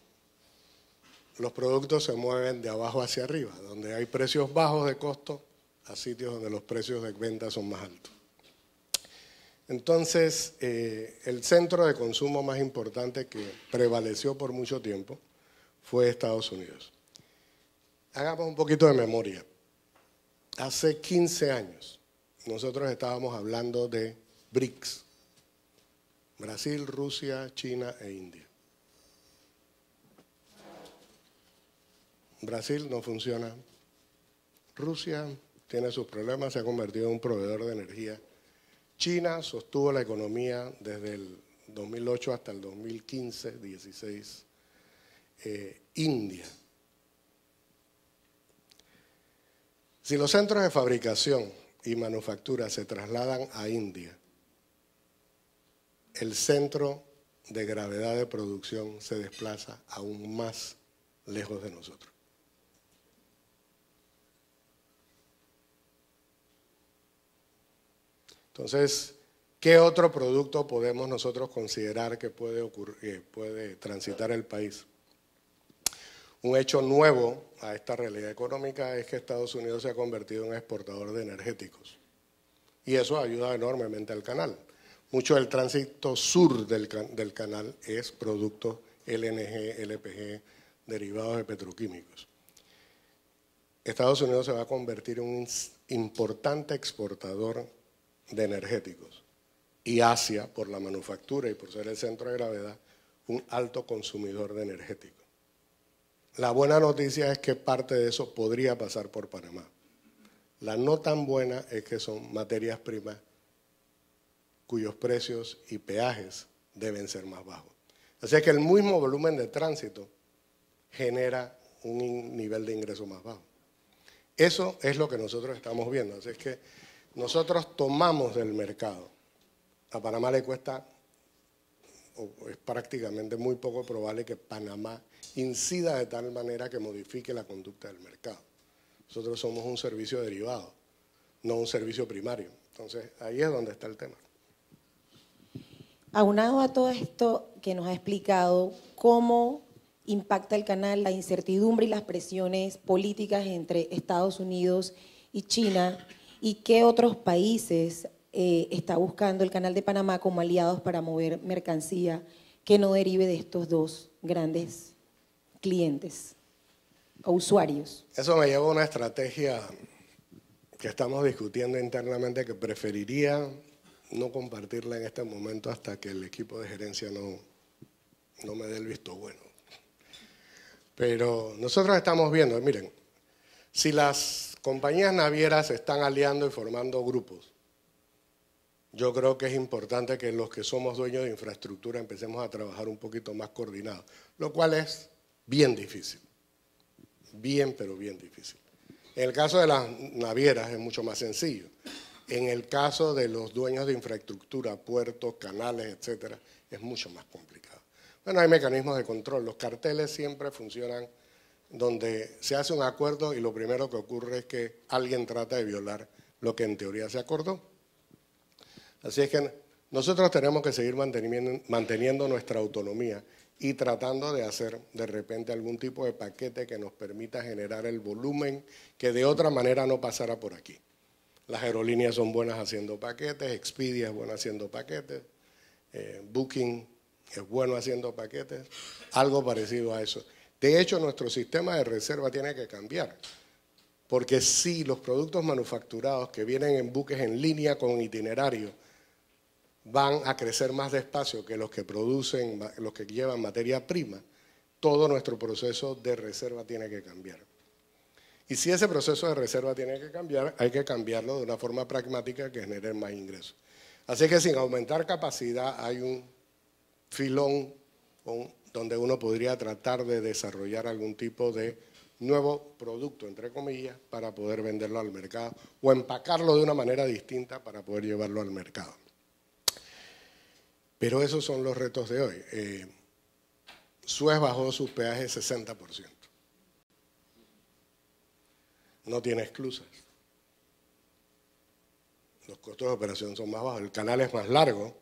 Los productos se mueven de abajo hacia arriba, donde hay precios bajos de costo a sitios donde los precios de venta son más altos. Entonces, el centro de consumo más importante que prevaleció por mucho tiempo fue Estados Unidos. Hagamos un poquito de memoria. Hace 15 años nosotros estábamos hablando de BRICS, Brasil, Rusia, China e India. Brasil no funciona. Rusia tiene sus problemas, se ha convertido en un proveedor de energía. China sostuvo la economía desde el 2008 hasta el 2015, 16. India. Si los centros de fabricación y manufactura se trasladan a India, el centro de gravedad de producción se desplaza aún más lejos de nosotros. Entonces, ¿qué otro producto podemos nosotros considerar que puede transitar el país? Un hecho nuevo a esta realidad económica es que Estados Unidos se ha convertido en exportador de energéticos. Y eso ayuda enormemente al canal. Mucho del tránsito sur del canal es productos LNG, LPG, derivados de petroquímicos. Estados Unidos se va a convertir en un importante exportador de energéticos. Y Asia, por la manufactura y por ser el centro de gravedad, un alto consumidor de energéticos. La buena noticia es que parte de eso podría pasar por Panamá. La no tan buena es que son materias primas cuyos precios y peajes deben ser más bajos. Así que el mismo volumen de tránsito genera un nivel de ingreso más bajo. Eso es lo que nosotros estamos viendo. Así es que nosotros tomamos del mercado. A Panamá le cuesta, o es prácticamente muy poco probable que Panamá incida de tal manera que modifique la conducta del mercado. Nosotros somos un servicio derivado, no un servicio primario. Entonces, ahí es donde está el tema. Aunado a todo esto que nos ha explicado, ¿cómo impacta el canal, la incertidumbre y las presiones políticas entre Estados Unidos y China, y qué otros países está buscando el Canal de Panamá como aliados para mover mercancía que no derive de estos dos grandes clientes o usuarios. Eso me lleva a una estrategia que estamos discutiendo internamente que preferiría no compartirla en este momento hasta que el equipo de gerencia no me dé el visto bueno. Pero nosotros estamos viendo, miren, si las compañías navieras se están aliando y formando grupos, yo creo que es importante que los que somos dueños de infraestructura empecemos a trabajar un poquito más coordinados, lo cual es bien difícil, bien pero bien difícil. En el caso de las navieras es mucho más sencillo. En el caso de los dueños de infraestructura, puertos, canales, etcétera, es mucho más complicado. Bueno, hay mecanismos de control. Los carteles siempre funcionan donde se hace un acuerdo y lo primero que ocurre es que alguien trata de violar lo que en teoría se acordó. Así es que nosotros tenemos que seguir manteniendo nuestra autonomía y tratando de hacer de repente algún tipo de paquete que nos permita generar el volumen que de otra manera no pasara por aquí. Las aerolíneas son buenas haciendo paquetes, Expedia es buena haciendo paquetes, Booking es bueno haciendo paquetes, algo parecido a eso. De hecho, nuestro sistema de reserva tiene que cambiar, porque si los productos manufacturados que vienen en buques en línea con itinerario van a crecer más despacio que los que producen, los que llevan materia prima, todo nuestro proceso de reserva tiene que cambiar. Y si ese proceso de reserva tiene que cambiar, hay que cambiarlo de una forma pragmática que genere más ingresos. Así que sin aumentar capacidad hay un filón donde uno podría tratar de desarrollar algún tipo de nuevo producto, entre comillas, para poder venderlo al mercado o empacarlo de una manera distinta para poder llevarlo al mercado. Pero esos son los retos de hoy. Suez bajó sus peajes 60%. No tiene esclusas. Los costos de operación son más bajos. El canal es más largo,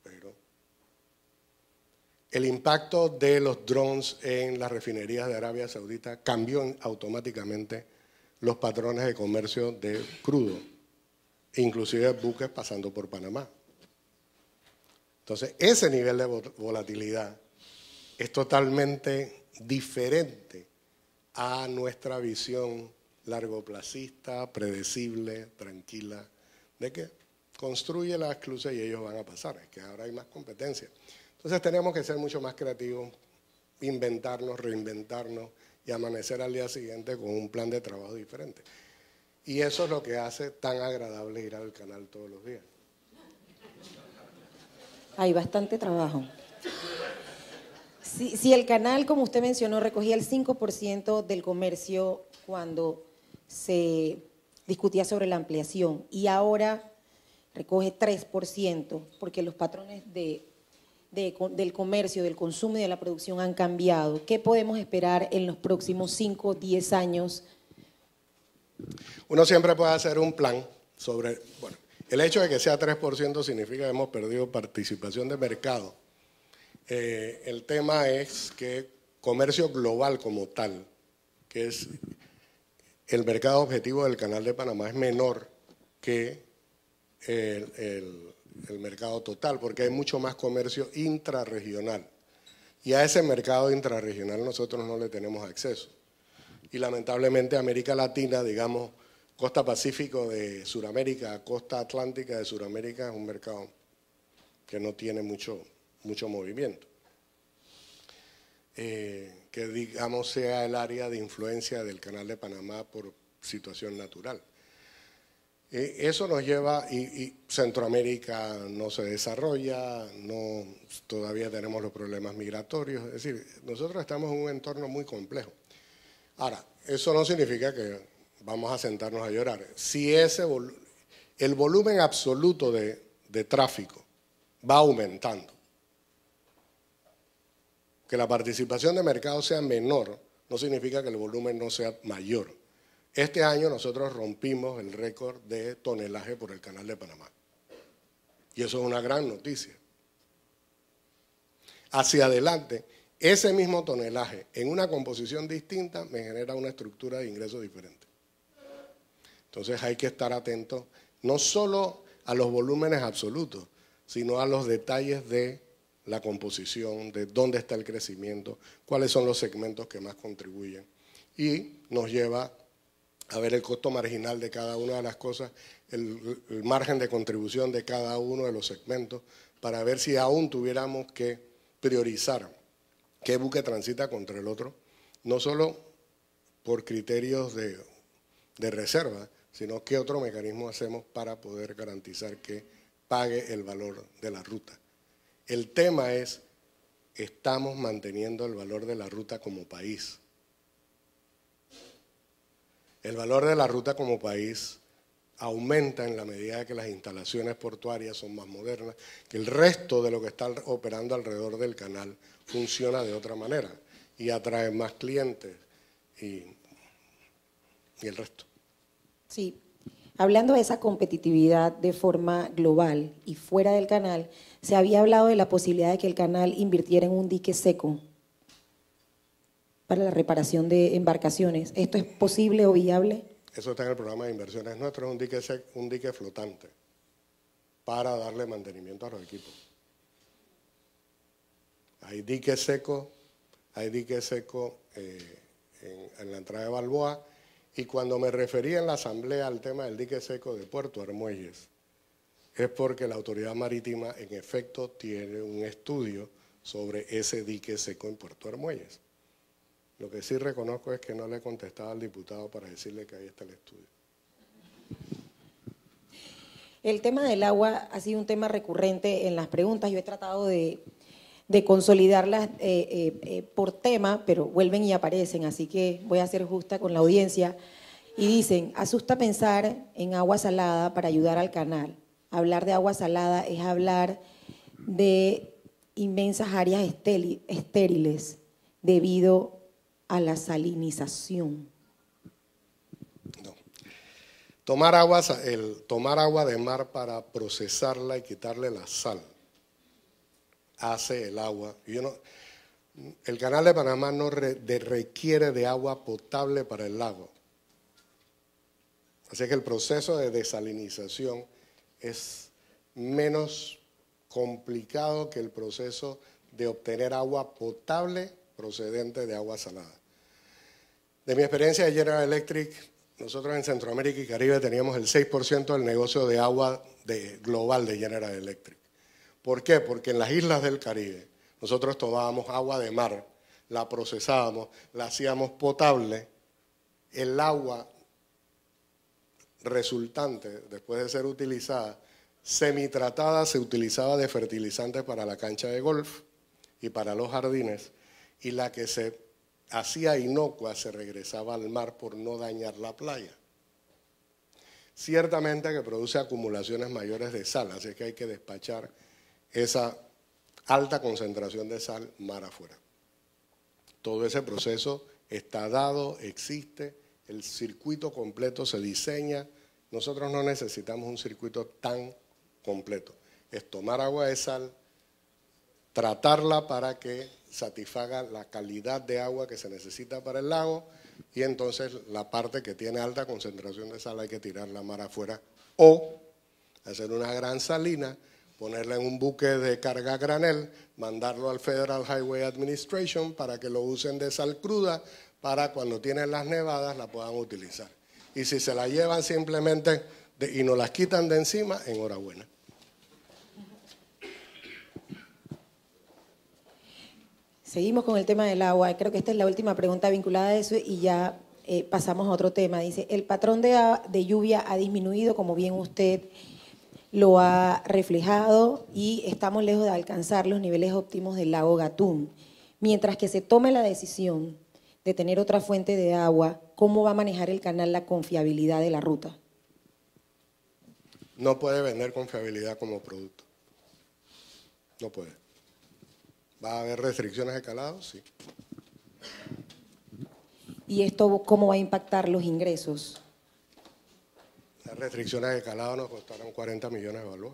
pero el impacto de los drones en las refinerías de Arabia Saudita cambió automáticamente los patrones de comercio de crudo, inclusive buques pasando por Panamá. Entonces, ese nivel de volatilidad es totalmente diferente a nuestra visión largoplacista, predecible, tranquila, de que construye la esclusa y ellos van a pasar, es que ahora hay más competencia. Entonces tenemos que ser mucho más creativos, inventarnos, reinventarnos y amanecer al día siguiente con un plan de trabajo diferente. Y eso es lo que hace tan agradable ir al canal todos los días. Hay bastante trabajo. Si el canal, como usted mencionó, recogía el 5% del comercio cuando se discutía sobre la ampliación y ahora recoge 3%, porque los patrones del comercio, del consumo y de la producción han cambiado. ¿Qué podemos esperar en los próximos 5 o 10 años? Uno siempre puede hacer un plan sobre, bueno, el hecho de que sea 3% significa que hemos perdido participación de mercado. El tema es que comercio global como tal, que es el mercado objetivo del Canal de Panamá, es menor que el mercado total, porque hay mucho más comercio intrarregional. Y a ese mercado intrarregional nosotros no le tenemos acceso. Y lamentablemente América Latina, digamos, costa pacífico de Sudamérica, costa atlántica de Sudamérica, es un mercado que no tiene mucho movimiento. Que digamos sea el área de influencia del Canal de Panamá por situación natural. Eso nos lleva, y Centroamérica no se desarrolla, todavía tenemos los problemas migratorios, es decir, nosotros estamos en un entorno muy complejo. Ahora, eso no significa que vamos a sentarnos a llorar. Si el volumen absoluto de tráfico va aumentando, que la participación de mercado sea menor, no significa que el volumen no sea mayor. Este año nosotros rompimos el récord de tonelaje por el Canal de Panamá. Y eso es una gran noticia. Hacia adelante, ese mismo tonelaje en una composición distinta me genera una estructura de ingresos diferente. Entonces hay que estar atentos no solo a los volúmenes absolutos, sino a los detalles de la composición, de dónde está el crecimiento, cuáles son los segmentos que más contribuyen. Y nos lleva a ver el costo marginal de cada una de las cosas, el margen de contribución de cada uno de los segmentos, para ver si aún tuviéramos que priorizar qué buque transita contra el otro, no solo por criterios de reserva, sino qué otro mecanismo hacemos para poder garantizar que pague el valor de la ruta. El tema es, estamos manteniendo el valor de la ruta como país. El valor de la ruta como país aumenta en la medida que las instalaciones portuarias son más modernas, que el resto de lo que está operando alrededor del canal funciona de otra manera y atrae más clientes y el resto. Sí. Hablando de esa competitividad de forma global y fuera del canal, se había hablado de la posibilidad de que el canal invirtiera en un dique seco para la reparación de embarcaciones. ¿Esto es posible o viable? Eso está en el programa de inversiones nuestro, es un dique flotante para darle mantenimiento a los equipos. Hay diques secos en la entrada de Balboa. Y cuando me refería en la asamblea al tema del dique seco de Puerto Armuelles, es porque la autoridad marítima en efecto tiene un estudio sobre ese dique seco en Puerto Armuelles. Lo que sí reconozco es que no le he contestado al diputado para decirle que ahí está el estudio. El tema del agua ha sido un tema recurrente en las preguntas. Yo he tratado de consolidarlas por tema, pero vuelven y aparecen, así que voy a ser justa con la audiencia. Y dicen, asusta pensar en agua salada para ayudar al canal. Hablar de agua salada es hablar de inmensas áreas estériles debido a la salinización. No. Tomar agua de mar para procesarla y quitarle la sal hace el agua. El canal de Panamá no requiere de agua potable para el lago. Así que el proceso de desalinización es menos complicado que el proceso de obtener agua potable procedente de agua salada. De mi experiencia de General Electric, nosotros en Centroamérica y Caribe teníamos el 6% del negocio de agua global de General Electric. ¿Por qué? Porque en las islas del Caribe nosotros tomábamos agua de mar, la procesábamos, la hacíamos potable, el agua resultante, después de ser utilizada, semitratada, se utilizaba de fertilizante para la cancha de golf y para los jardines, y la que se hacía inocua se regresaba al mar por no dañar la playa. Ciertamente que produce acumulaciones mayores de sal, así que hay que despachar esa alta concentración de sal mar afuera. Todo ese proceso está dado, existe, el circuito completo se diseña. Nosotros no necesitamos un circuito tan completo. Es tomar agua de sal, tratarla para que satisfaga la calidad de agua que se necesita para el lago y entonces la parte que tiene alta concentración de sal hay que tirarla mar afuera o hacer una gran salina, ponerla en un buque de carga a granel, mandarlo al Federal Highway Administration para que lo usen de sal cruda para cuando tienen las nevadas la puedan utilizar. Y si se la llevan simplemente y nos las quitan de encima, enhorabuena. Seguimos con el tema del agua. Creo que esta es la última pregunta vinculada a eso y ya pasamos a otro tema. Dice, el patrón de lluvia ha disminuido, como bien usted lo ha reflejado, y estamos lejos de alcanzar los niveles óptimos del lago Gatún. Mientras que se tome la decisión de tener otra fuente de agua, ¿cómo va a manejar el canal la confiabilidad de la ruta? No puede vender confiabilidad como producto. No puede. ¿Va a haber restricciones de calado? Sí. ¿Y esto cómo va a impactar los ingresos? Las restricciones de calado nos costaron 40 millones de balboas.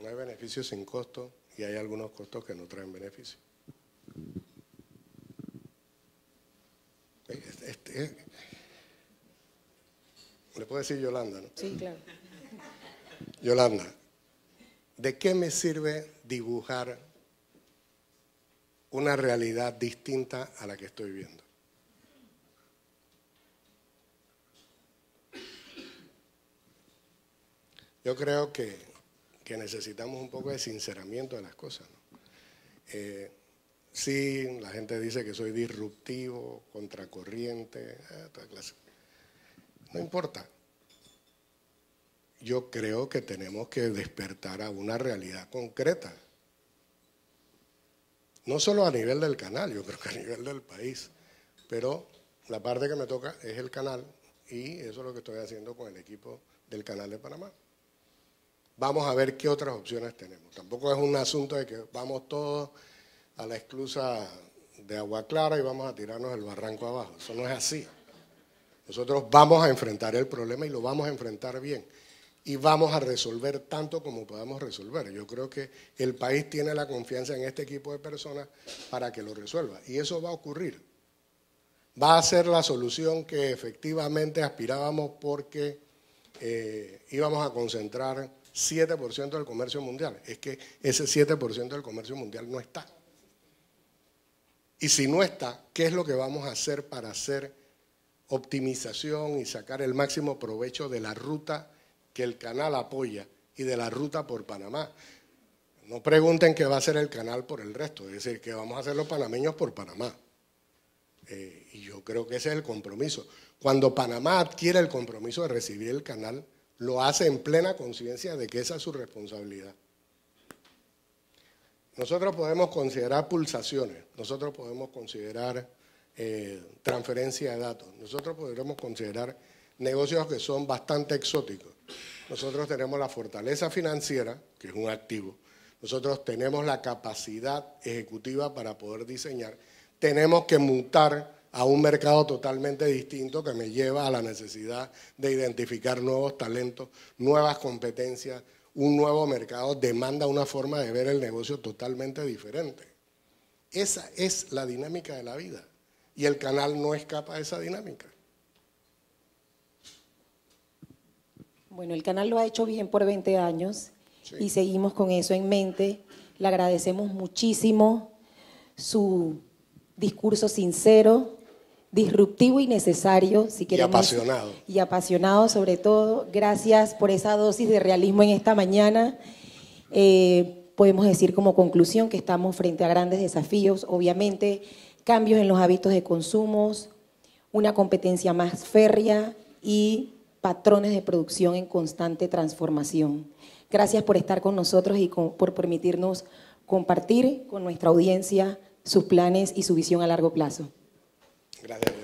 No hay beneficio sin costo y hay algunos costos que no traen beneficio. Le puedo decir Yolanda, ¿no? Sí, claro. Yolanda, ¿de qué me sirve dibujar una realidad distinta a la que estoy viendo? Yo creo que necesitamos un poco de sinceramiento de las cosas, ¿no? Sí, la gente dice que soy disruptivo, contracorriente, toda clase. No importa. Yo creo que tenemos que despertar a una realidad concreta. No solo a nivel del canal, yo creo que a nivel del país. Pero la parte que me toca es el canal y eso es lo que estoy haciendo con el equipo del Canal de Panamá. Vamos a ver qué otras opciones tenemos. Tampoco es un asunto de que vamos todos a la esclusa de Agua Clara y vamos a tirarnos el barranco abajo. Eso no es así. Nosotros vamos a enfrentar el problema y lo vamos a enfrentar bien. Y vamos a resolver tanto como podamos resolver. Yo creo que el país tiene la confianza en este equipo de personas para que lo resuelva. Y eso va a ocurrir. Va a ser la solución que efectivamente aspirábamos porque íbamos a concentrar 7% del comercio mundial. Es que ese 7% del comercio mundial no está. Y si no está, ¿qué es lo que vamos a hacer para hacer optimización y sacar el máximo provecho de la ruta que el canal apoya y de la ruta por Panamá? No pregunten qué va a hacer el canal por el resto, es decir, que vamos a hacer los panameños por Panamá. Y yo creo que ese es el compromiso. Cuando Panamá adquiere el compromiso de recibir el canal, lo hace en plena conciencia de que esa es su responsabilidad. Nosotros podemos considerar pulsaciones, nosotros podemos considerar transferencia de datos, nosotros podremos considerar negocios que son bastante exóticos. Nosotros tenemos la fortaleza financiera, que es un activo, nosotros tenemos la capacidad ejecutiva para poder diseñar, tenemos que mutar a un mercado totalmente distinto que me lleva a la necesidad de identificar nuevos talentos, nuevas competencias, un nuevo mercado demanda una forma de ver el negocio totalmente diferente. Esa es la dinámica de la vida y el canal no escapa de esa dinámica. Bueno, el canal lo ha hecho bien por 20 años Sí. Y seguimos con eso en mente. Le agradecemos muchísimo su discurso sincero, disruptivo y necesario, si queremos. Y apasionado. Y apasionado sobre todo. Gracias por esa dosis de realismo en esta mañana. Podemos decir como conclusión que estamos frente a grandes desafíos, obviamente, cambios en los hábitos de consumo, una competencia más férrea y patrones de producción en constante transformación. Gracias por estar con nosotros y por permitirnos compartir con nuestra audiencia sus planes y su visión a largo plazo. Gracias.